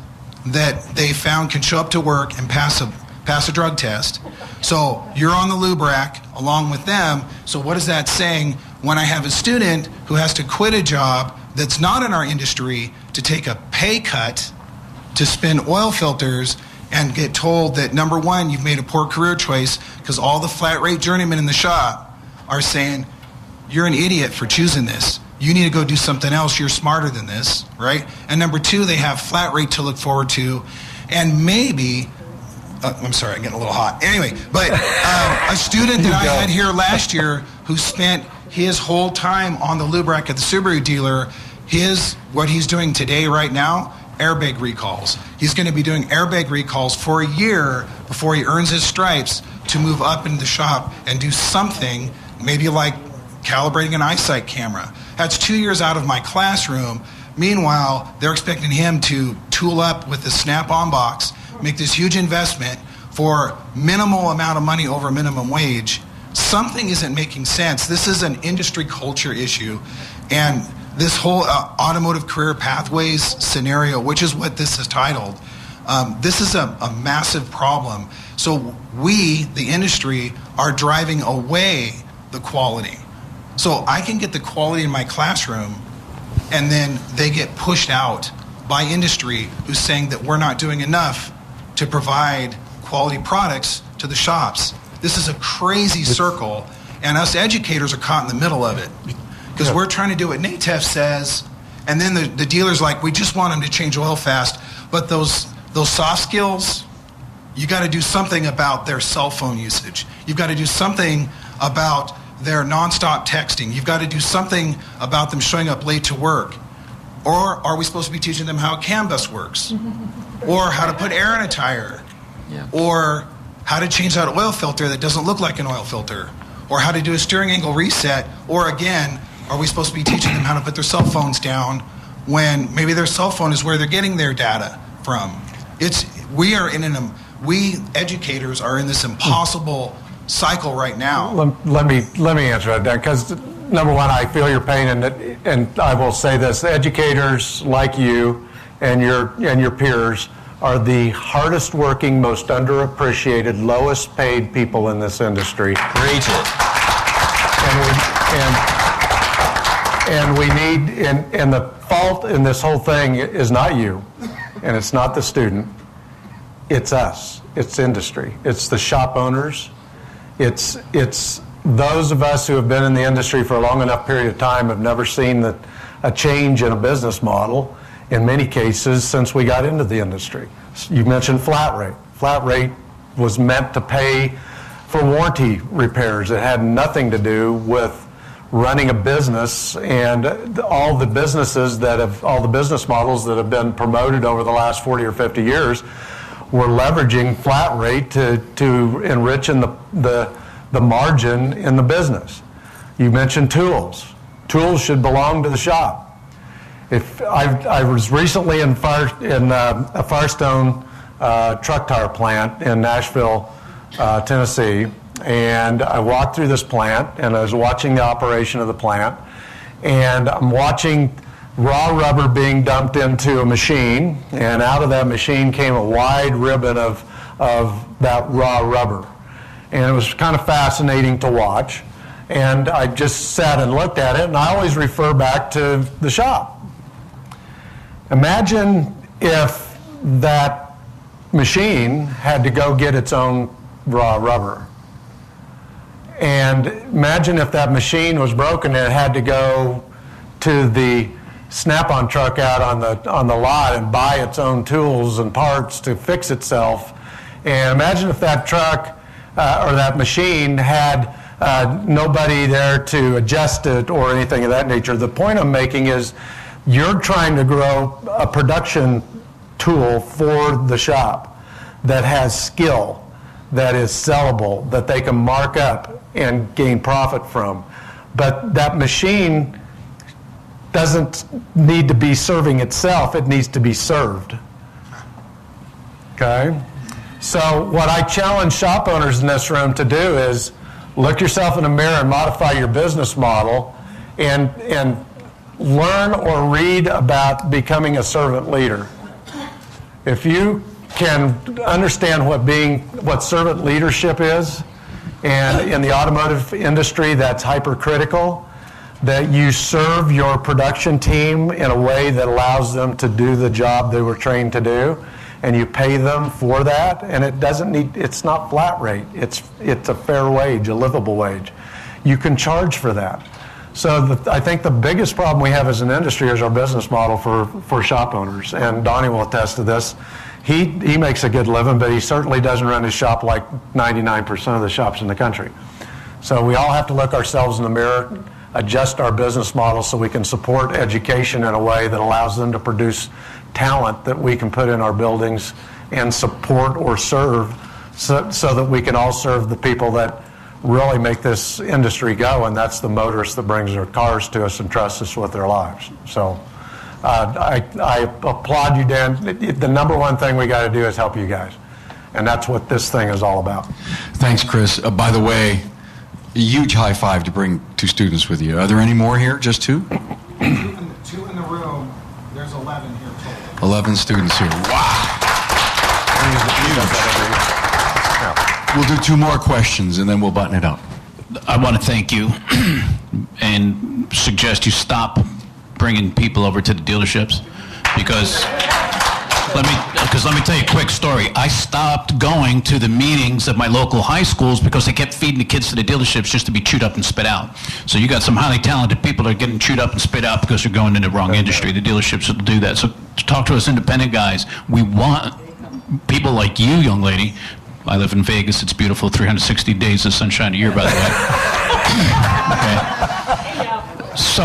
that they found can show up to work and pass a drug test. So you're on the lube rack along with them. So what is that saying when I have a student who has to quit a job that's not in our industry to take a pay cut to spin oil filters and get told that, number one, you've made a poor career choice because all the flat rate journeymen in the shop are saying, you're an idiot for choosing this. You need to go do something else. You're smarter than this, right? And number two, they have flat rate to look forward to. And maybe, I'm sorry, I'm getting a little hot. Anyway, but a student that I had here last year who spent his whole time on the lube rack at the Subaru dealer, what he's doing today right now, airbag recalls. He's going to be doing airbag recalls for a year before he earns his stripes to move up into the shop and do something, maybe like calibrating an eyesight camera. That's 2 years out of my classroom. Meanwhile, they're expecting him to tool up with the Snap-on box, make this huge investment for minimal amount of money over minimum wage. Something isn't making sense. This is an industry culture issue. And this whole automotive career pathways scenario, which is what this is titled, this is a massive problem. So we, the industry, are driving away the quality. So I can get the quality in my classroom, and then they get pushed out by industry who's saying that we're not doing enough to provide quality products to the shops. This is a crazy circle, and us educators are caught in the middle of it. Because we're trying to do what NASTF says, and then the dealer's like, we just want them to change oil fast. But those soft skills, you got to do something about their cell phone usage. You've got to do something about their nonstop texting. You've got to do something about them showing up late to work. Or are we supposed to be teaching them how a CAN bus works? Or how to put air in a tire? Yeah. Or how to change out an oil filter that doesn't look like an oil filter? Or how to do a steering angle reset? Or again, are we supposed to be teaching them how to put their cell phones down when maybe their cell phone is where they're getting their data from? We educators are in this impossible cycle right now. Let me answer that, Dan, because number one, I feel your pain, and I will say this: educators like you and your peers are the hardest working, most underappreciated, lowest paid people in this industry. Preach it. And we need, and the fault in this whole thing is not you, and it's not the student. It's us. It's industry. It's the shop owners. It's those of us who have been in the industry for a long enough period of time have never seen a change in a business model, in many cases, since we got into the industry. You mentioned flat rate. Flat rate was meant to pay for warranty repairs. It had nothing to do with running a business, and all the business models that have been promoted over the last 40 or 50 years were leveraging flat rate to enrich in the margin in the business. You mentioned tools. Tools should belong to the shop. If I was recently in a Firestone truck tire plant in Nashville, Tennessee, and I walked through this plant, and I was watching the operation of the plant, and I'm watching raw rubber being dumped into a machine, and out of that machine came a wide ribbon of that raw rubber. And it was kind of fascinating to watch. And I just sat and looked at it, and I always refer back to the shop. Imagine if that machine had to go get its own raw rubber. And imagine if that machine was broken and it had to go to the Snap-on truck out on the lot and buy its own tools and parts to fix itself. And imagine if that truck or that machine had nobody there to adjust it or anything of that nature. The point I'm making is you're trying to grow a production tool for the shop that has skill, that is sellable, that they can mark up and gain profit from. But that machine doesn't need to be serving itself, it needs to be served. Okay? So what I challenge shop owners in this room to do is look yourself in the mirror and modify your business model and learn or read about becoming a servant leader. If you can understand what servant leadership is, and in the automotive industry that's hypercritical, that you serve your production team in a way that allows them to do the job they were trained to do, and you pay them for that, and it's not flat rate, it's a fair wage, a livable wage. You can charge for that. So I think the biggest problem we have as an industry is our business model for shop owners, and Donnie will attest to this. He makes a good living, but he certainly doesn't run his shop like 99% of the shops in the country. So we all have to look ourselves in the mirror, adjust our business model so we can support education in a way that allows them to produce talent that we can put in our buildings and support or serve so that we can all serve the people that really make this industry go, and that's the motorists that brings their cars to us and trusts us with their lives. So I applaud you, Dan. The number one thing we got to do is help you guys, and that's what this thing is all about. Thanks, Chris. By the way, a huge high five to bring 2 students with you. Are there any more here? Just 2? 2 in the room. There's 11 here total. 11 students here. Wow. We'll do 2 more questions and then we'll button it up. I want to thank you and suggest you stop bringing people over to the dealerships because let me tell you a quick story. I stopped going to the meetings at my local high schools because they kept feeding the kids to the dealerships just to be chewed up and spit out. So you got some highly talented people that are getting chewed up and spit out because they're going in the wrong industry. The dealerships will do that. So talk to us independent guys. We want people like you, young lady. I live in Vegas. It's beautiful. 360 days of sunshine a year, by the way. Okay. So,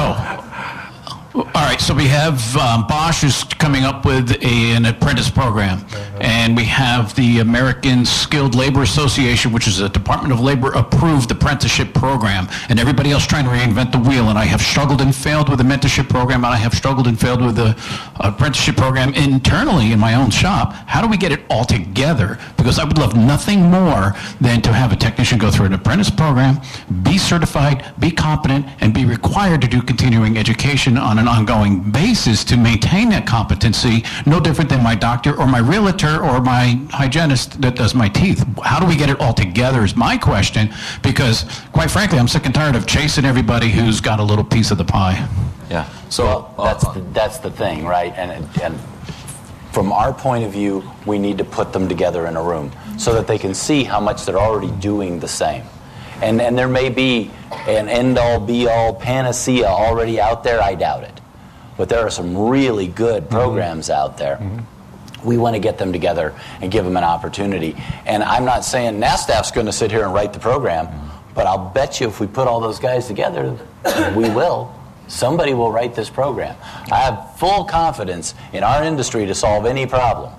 all right. So we have Bosch is coming up with an apprentice program, and we have the American Skilled Labor Association, which is a Department of Labor approved apprenticeship program, and everybody else trying to reinvent the wheel. And I have struggled and failed with the mentorship program, and I have struggled and failed with the apprenticeship program internally in my own shop. How do we get it all together? Because I would love nothing more than to have a technician go through an apprentice program, be certified, be competent, and be required to do continuing education on an ongoing basis to maintain that competency, no different than my doctor or my realtor or my hygienist that does my teeth. How do we get it all together is my question, because quite frankly, I'm sick and tired of chasing everybody who's got a little piece of the pie. Yeah. So that's the thing, right? And from our point of view, we need to put them together in a room so that they can see how much they're already doing the same. And there may be an end-all, be-all panacea already out there. I doubt it. But there are some really good programs out there. We want to get them together and give them an opportunity. And I'm not saying NASTF's going to sit here and write the program, but I'll bet you if we put all those guys together, we will. Somebody will write this program. I have full confidence in our industry to solve any problem.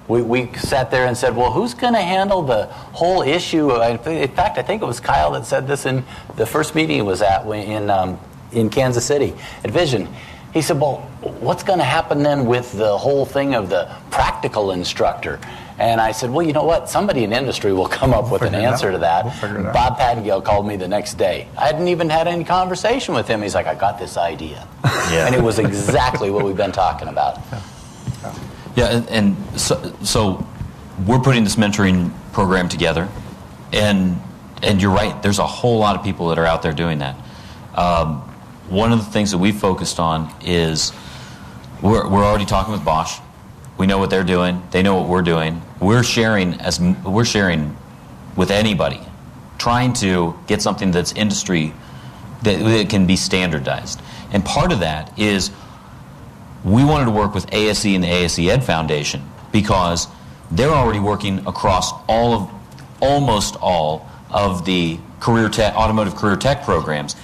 We sat there and said, well, who's going to handle the whole issue? In fact, I think it was Kyle that said this in the first meeting he was at in Kansas City at Vision. He said, well, what's going to happen then with the whole thing of the practical instructor? And I said, well, you know what? Somebody in industry will come up with an answer to that. Bob Pattingale called me the next day. I hadn't even had any conversation with him. He's like, I got this idea. And it was exactly what we've been talking about. Yeah, and so we're putting this mentoring program together, and you're right. There's a whole lot of people that are out there doing that. One of the things that we focused on is we're already talking with Bosch. We know what they're doing. They know what we're doing. We're sharing with anybody, trying to get something that's industry that can be standardized. And part of that is we wanted to work with ASE and the ASE Ed Foundation because they're already working across almost all of the automotive career tech programs.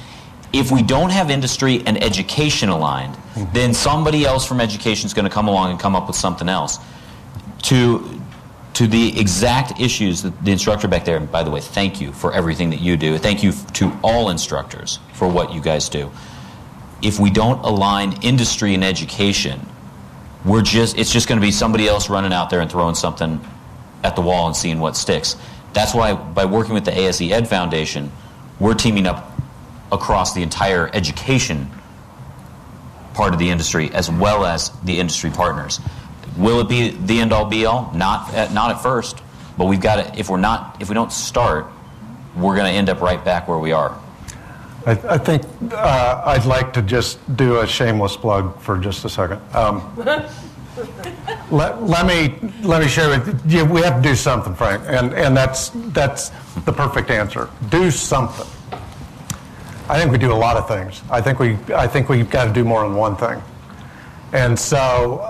If we don't have industry and education aligned, then somebody else from education is going to come along and come up with something else. To the exact issues that the instructor back there, and by the way, thank you for everything that you do. Thank you to all instructors for what you guys do. If we don't align industry and education, it's just going to be somebody else running out there and throwing something at the wall and seeing what sticks. That's why by working with the ASE Ed Foundation, we're teaming up across the entire education part of the industry as well as the industry partners. Will it be the end-all be-all? Not at first, but we've got to, if we don't start, we're going to end up right back where we are. I think I'd like to just do a shameless plug for just a second. Let me share with you. We have to do something, Frank, and that's the perfect answer. Do something. I think we do a lot of things. I think we've got to do more than one thing. And so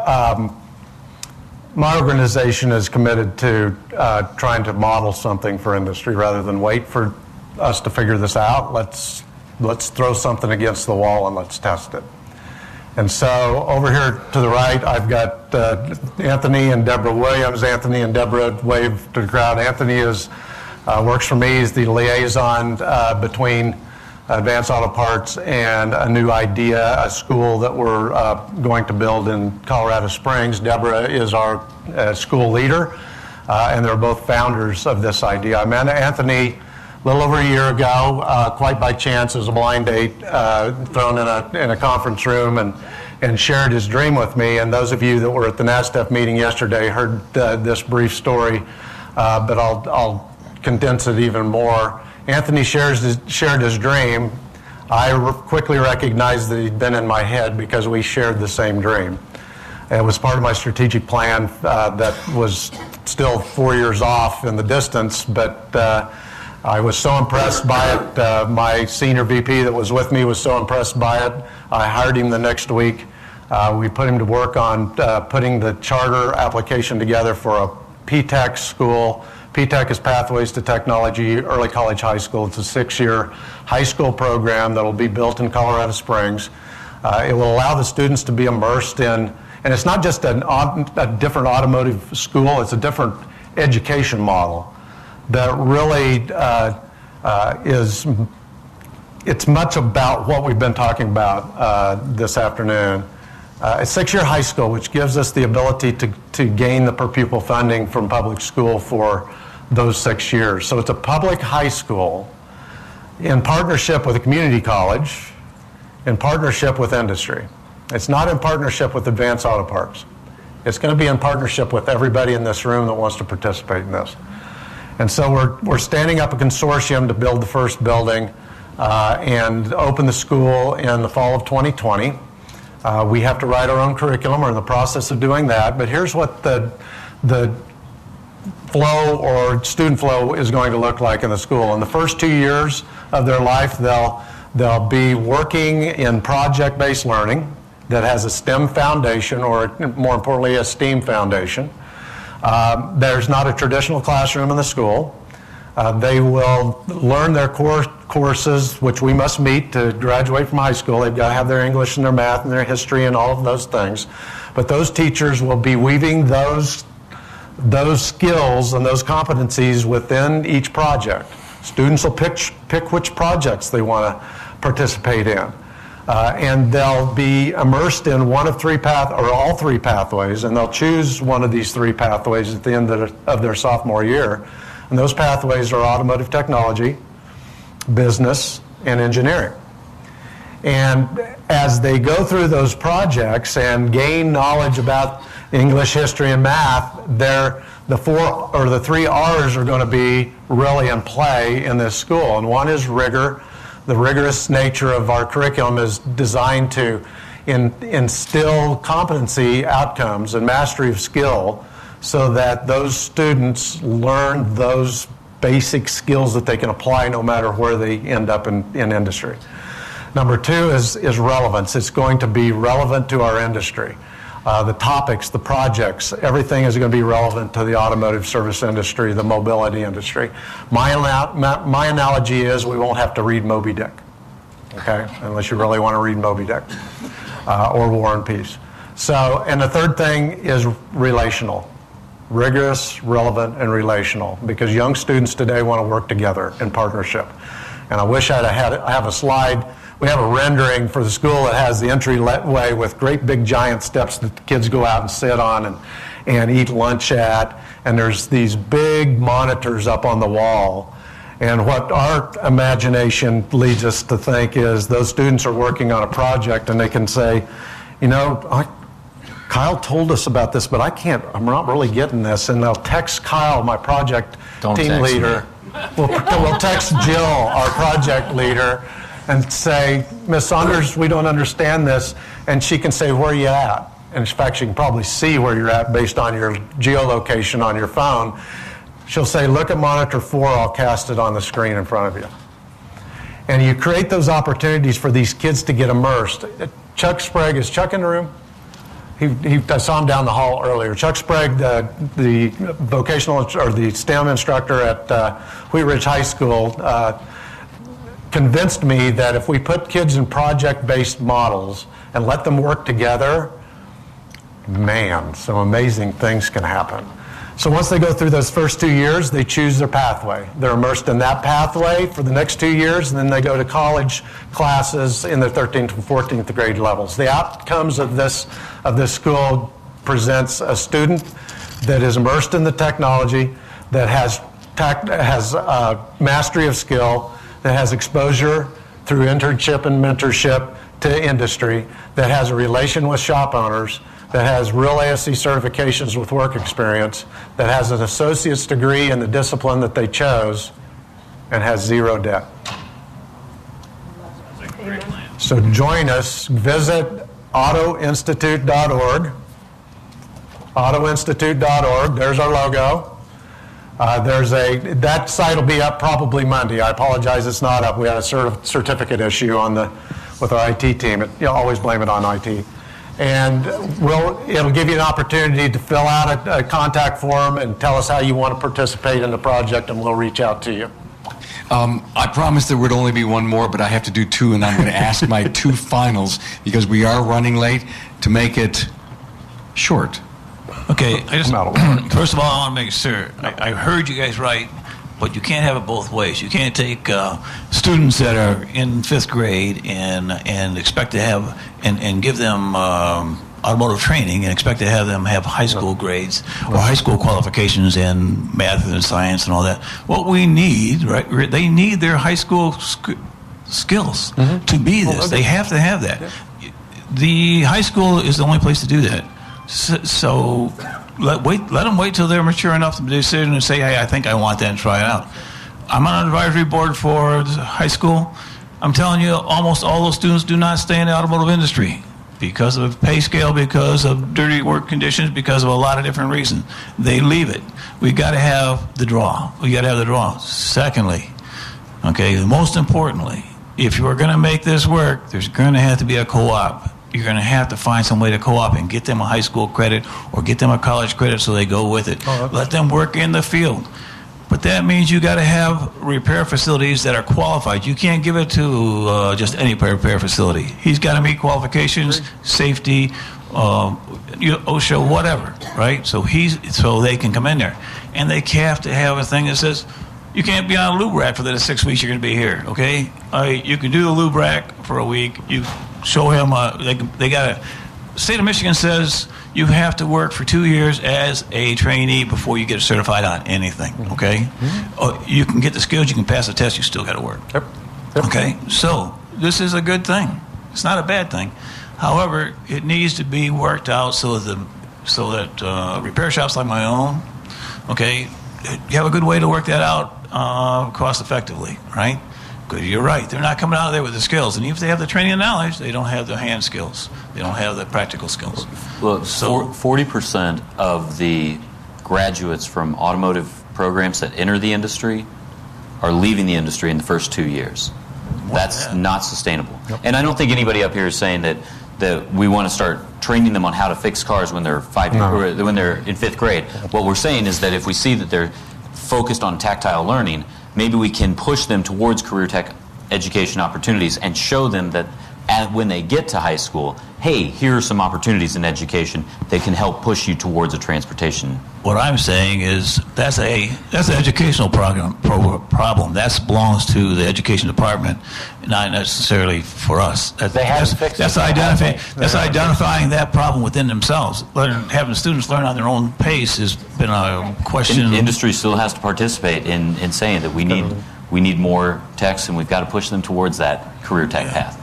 my organization is committed to trying to model something for industry rather than wait for us to figure this out. Let's throw something against the wall and let's test it. And so over here to the right, I've got Anthony and Deborah Williams. Anthony and Deborah wave to the crowd. Anthony works for me as the liaison between Advanced Auto Parts and a new idea, a school that we're going to build in Colorado Springs. Deborah is our school leader, and they're both founders of this idea. I met Anthony a little over a year ago, quite by chance. It was a blind date thrown in a conference room, and shared his dream with me. And those of you that were at the NASTF meeting yesterday heard this brief story, but I'll condense it even more. Anthony shared his dream. I quickly recognized that he'd been in my head because we shared the same dream. It was part of my strategic plan that was still 4 years off in the distance, but I was so impressed by it. My senior VP that was with me was so impressed by it. I hired him the next week. We put him to work on putting the charter application together for a PTEC school. PTEC is Pathways to Technology, Early College High School. It's a 6-year high school program that will be built in Colorado Springs. It will allow the students to be immersed in, and it's not just a different automotive school, it's a different education model that really it's much about what we've been talking about this afternoon. A 6-year high school, which gives us the ability to gain the per pupil funding from public school for those 6 years. So it's a public high school in partnership with a community college, in partnership with industry. It's not in partnership with Advanced Auto Parts. It's going to be in partnership with everybody in this room that wants to participate in this. And so we're standing up a consortium to build the first building and open the school in the fall of 2020. We have to write our own curriculum. We're in the process of doing that. But here's what the flow or student flow is going to look like in the school. In the first 2 years of their life, they'll be working in project-based learning that has a STEM foundation, or more importantly, a STEAM foundation. There's not a traditional classroom in the school. They will learn their core courses, which we must meet to graduate from high school. They've got to have their English and their math and their history and all of those things. But those teachers will be weaving those skills and those competencies within each project. Students will pick which projects they want to participate in. And they'll be immersed in one of all three pathways, and they'll choose one of these 3 pathways at the end of their sophomore year. And those pathways are automotive technology, business, and engineering. And as they go through those projects and gain knowledge about English, history, and math, the 4 or the 3 R's are going to be really in play in this school. And one is rigor. The rigorous nature of our curriculum is designed to instill competency outcomes and mastery of skill so that those students learn those basic skills that they can apply no matter where they end up in industry. Number 2 is relevance. It's going to be relevant to our industry. The topics, the projects, everything is going to be relevant to the automotive service industry, the mobility industry. My analogy is we won't have to read Moby Dick, okay, unless you really want to read Moby Dick or War and Peace. So, and the third thing is relational. Rigorous, relevant, and relational, because young students today want to work together in partnership. And I wish I have a slide. We have a rendering for the school that has the entryway with great big giant steps that the kids go out and sit on and eat lunch at. And there's these big monitors up on the wall. And what our imagination leads us to think is those students are working on a project and they can say, you know, Kyle told us about this, but I'm not really getting this. And they'll text Kyle, my project team leader. We'll text Jill, our project leader, and say, Miss Saunders, we don't understand this. And she can say, where are you at? And in fact, she can probably see where you're at based on your geolocation on your phone. She'll say, look at monitor 4, I'll cast it on the screen in front of you. And you create those opportunities for these kids to get immersed. Chuck Sprague, is Chuck in the room? I saw him down the hall earlier. Chuck Sprague, the vocational or the STEM instructor at Wheat Ridge High School, convinced me that if we put kids in project-based models and let them work together, man, some amazing things can happen. So once they go through those first 2 years, they choose their pathway. They're immersed in that pathway for the next 2 years, and then they go to college classes in the 13th and 14th grade levels. The outcomes of this school presents a student that is immersed in the technology, that has mastery of skill, that has exposure through internship and mentorship to industry, that has a relation with shop owners, that has real ASC certifications with work experience, that has an associate's degree in the discipline that they chose, and has zero debt. So join us. Visit autoinstitute.org. Autoinstitute.org. There's our logo. That site will be up probably Monday. I apologize, it's not up. We had a certificate issue with our IT team. You always blame it on IT. And it'll give you an opportunity to fill out a contact form and tell us how you want to participate in the project, and we'll reach out to you. I promised there would only be one more, but I have to do two, and I'm going to ask my two finals, because we are running late, to make it short. Okay, first of all, I want to make sure. I heard you guys right, but you can't have it both ways. You can't take students that are in 5th grade and expect to have and give them automotive training and expect to have them have high school grades or high school qualifications in math and science and all that. What we need, right? They need their high school skills to be this. They have to have that. The high school is the only place to do that. So let them wait till they're mature enough to make a decision and say, hey, I think I want that, and try it out. I'm on an advisory board for high school. I'm telling you, almost all those students do not stay in the automotive industry because of pay scale, because of dirty work conditions, because of a lot of different reasons. They leave it. We got to have the draw. Secondly, okay, most importantly, if you're going to make this work, there's going to have to be a co-op. You're going to have to find some way to co-op and get them a high school credit or get them a college credit so they go with it. Let them work in the field. But that means you got to have repair facilities that are qualified. You can't give it to just any repair facility. He's got to meet qualifications, safety, OSHA, whatever, right? So they can come in there. And they have to have a thing that says, you can't be on a lube rack for the 6 weeks you're going to be here, okay? You can do the lube rack for a week. You show him, they got a, state of Michigan says you have to work for 2 years as a trainee before you get certified on anything, okay? You can get the skills, you can pass the test, you still got to work. Yep. Okay, so this is a good thing. It's not a bad thing. However, it needs to be worked out so that repair shops like my own, okay, you have a good way to work that out cost effectively, right? Because you're right, they're not coming out of there with the skills, and even if they have the training and knowledge, they don't have the hand skills. They don't have the practical skills. Well, 40% of the graduates from automotive programs that enter the industry are leaving the industry in the first 2 years. That's not sustainable. Yep. And I don't think anybody up here is saying that we want to start training them on how to fix cars when they're when they're in 5th grade. What we're saying is that if we see that they're focused on tactile learning, maybe we can push them towards career tech education opportunities and show them that when they get to high school, hey, here are some opportunities in education that can help push you towards a transportation. What I'm saying is that's an educational problem. That belongs to the education department, not necessarily for us. That's identifying that problem within themselves. Having students learn on their own pace has been a question. Industry still has to participate in saying that we we need more techs, and we've got to push them towards that career tech path.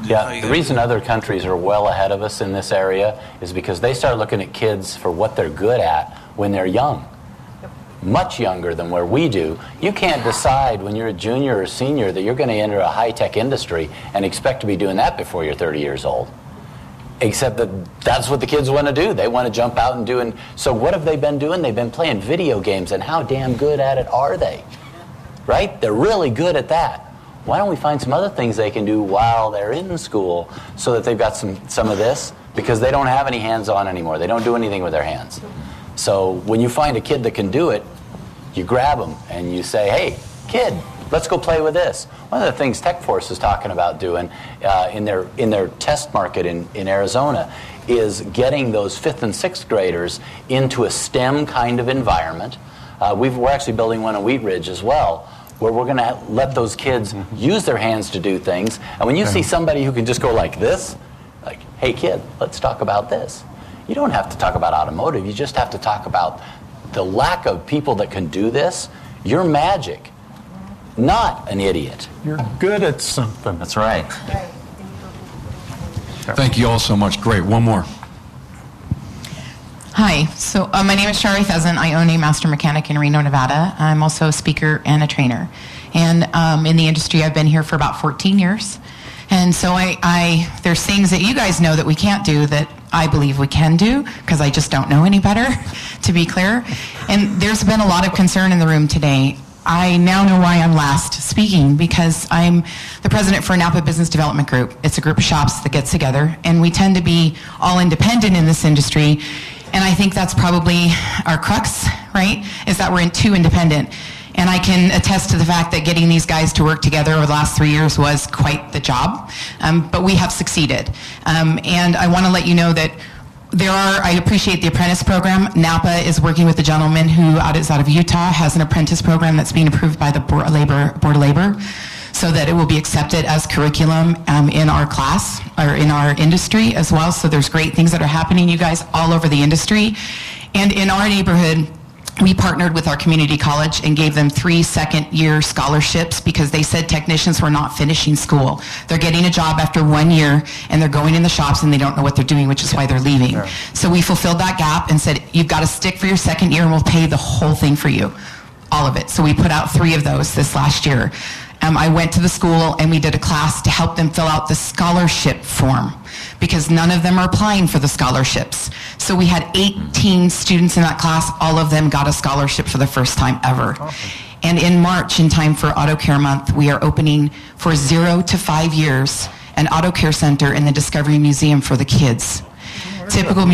Yeah, the reason other countries are well ahead of us in this area is because they start looking at kids for what they're good at when they're young. Much younger than where we do. You can't decide when you're a junior or senior that you're going to enter a high-tech industry and expect to be doing that before you're 30 years old. Except that that's what the kids want to do. They want to jump out and do. And so what have they been doing? They've been playing video games, and how damn good at it are they? Right? They're really good at that. Why don't we find some other things they can do while they're in school so that they've got some of this? Because they don't have any hands-on anymore. They don't do anything with their hands. So when you find a kid that can do it, you grab them and you say, hey, kid, let's go play with this. One of the things Tech Force is talking about doing in their test market in Arizona is getting those 5th and 6th graders into a STEM kind of environment. We're actually building one in Wheat Ridge as well, where we're going to let those kids use their hands to do things. And when you see somebody who can just go like this, like, hey, kid, let's talk about this. You don't have to talk about automotive. You just have to talk about the lack of people that can do this. You're magic, not an idiot. You're good at something. That's right. Thank you all so much. Great. One more. Hi, so my name is Shari Pheasant. I own a master mechanic in Reno, Nevada. I'm also a speaker and a trainer. And in the industry, I've been here for about 14 years. And so there's things that you guys know that we can't do that I believe we can do, because I just don't know any better, to be clear. And there's been a lot of concern in the room today. I now know why I'm last speaking, because I'm the president for NAPA Business Development Group. It's a group of shops that gets together, and we tend to be all independent in this industry. And I think that's probably our crux, right, is that we're too independent. And I can attest to the fact that getting these guys to work together over the last 3 years was quite the job, but we have succeeded. And I want to let you know that I appreciate the apprentice program. NAPA is working with a gentleman who is out of Utah, has an apprentice program that's being approved by the Board of Labor, so that it will be accepted as curriculum in our class, or in our industry as well. So there's great things that are happening, you guys, all over the industry. And in our neighborhood, we partnered with our community college and gave them 3 second-year scholarships because they said technicians were not finishing school. They're getting a job after 1 year, and they're going in the shops and they don't know what they're doing, which is why they're leaving. Yeah. So we fulfilled that gap and said, you've got to stick for your second year and we'll pay the whole thing for you, all of it. So we put out 3 of those this last year. I went to the school and we did a class to help them fill out the scholarship form, because none of them are applying for the scholarships. So we had 18 students in that class. All of them got a scholarship for the first time ever. Awesome. And in March, in time for Auto Care Month, we are opening for 0 to 5 years an auto care center in the Discovery Museum for the kids. Typical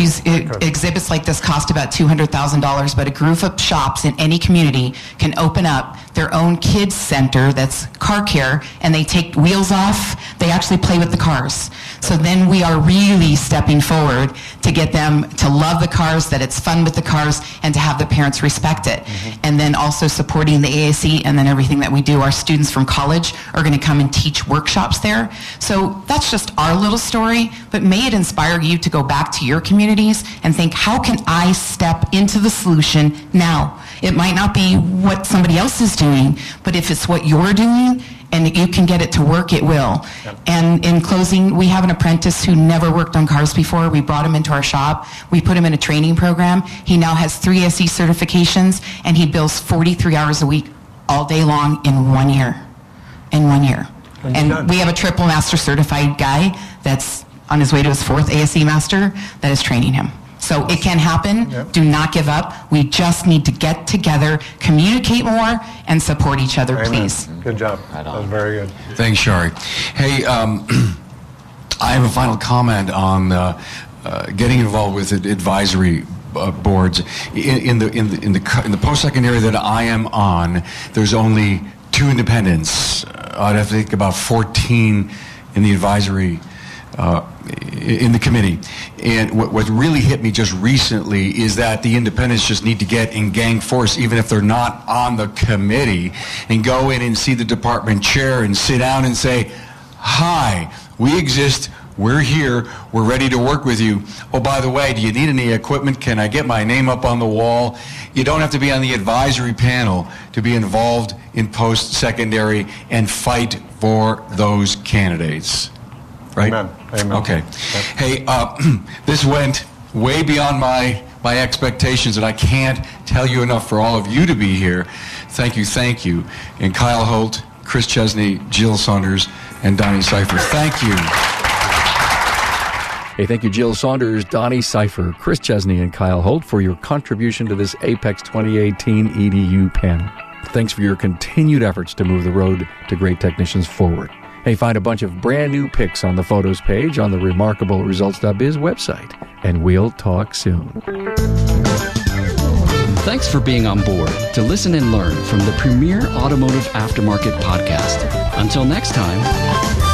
exhibits like this cost about $200,000, but a group of shops in any community can open up their own kids center that's car care, and they take wheels off. They actually play with the cars. So then we are really stepping forward to get them to love the cars, that it's fun with the cars, and to have the parents respect it. Mm-hmm. And then also supporting the AAC, and then everything that we do. Our students from college are going to come and teach workshops there. So that's just our little story, but may it inspire you to go back to your communities and think, how can I step into the solution now? It might not be what somebody else is doing, but if it's what you're doing and you can get it to work, it will. Yep. And in closing, we have an apprentice who never worked on cars before. We brought him into our shop. We put him in a training program. He now has 3 SE certifications, and he bills 43 hours a week all day long in 1 year. In 1 year. And we have a triple master certified guy that's on his way to his 4th ASE master that is training him. So it can happen. Yep. Do not give up. We just need to get together, communicate more, and support each other, Amen. Please. Good job. That was very good. Thanks, Shari. Hey, I have a final comment on getting involved with advisory boards. In the post-secondary that I am on, there's only 2 independents. I think about 14 in the advisory in the committee. And what really hit me just recently is that the independents just need to get in gang force, even if they're not on the committee, and go in and see the department chair and sit down and say, hi, we exist, We're here. We're ready to work with you. Oh, by the way, do you need any equipment? Can I get my name up on the wall? You don't have to be on the advisory panel to be involved in post-secondary and fight for those candidates. Right? Amen. Amen. Okay. Yep. Hey, this went way beyond my expectations, and I can't tell you enough for all of you to be here. Thank you. And Kyle Holt, Chris Chesney, Jill Saunders, and Donnie Cipher. Thank you. Hey, thank you, Jill Saunders, Donnie Cipher, Chris Chesney, and Kyle Holt for your contribution to this AAPEX 2018 EDU panel. Thanks for your continued efforts to move the road to great technicians forward. Hey, find a bunch of brand new pics on the photos page on the remarkableresults.biz website. And we'll talk soon. Thanks for being on board to listen and learn from the premier automotive aftermarket podcast. Until next time.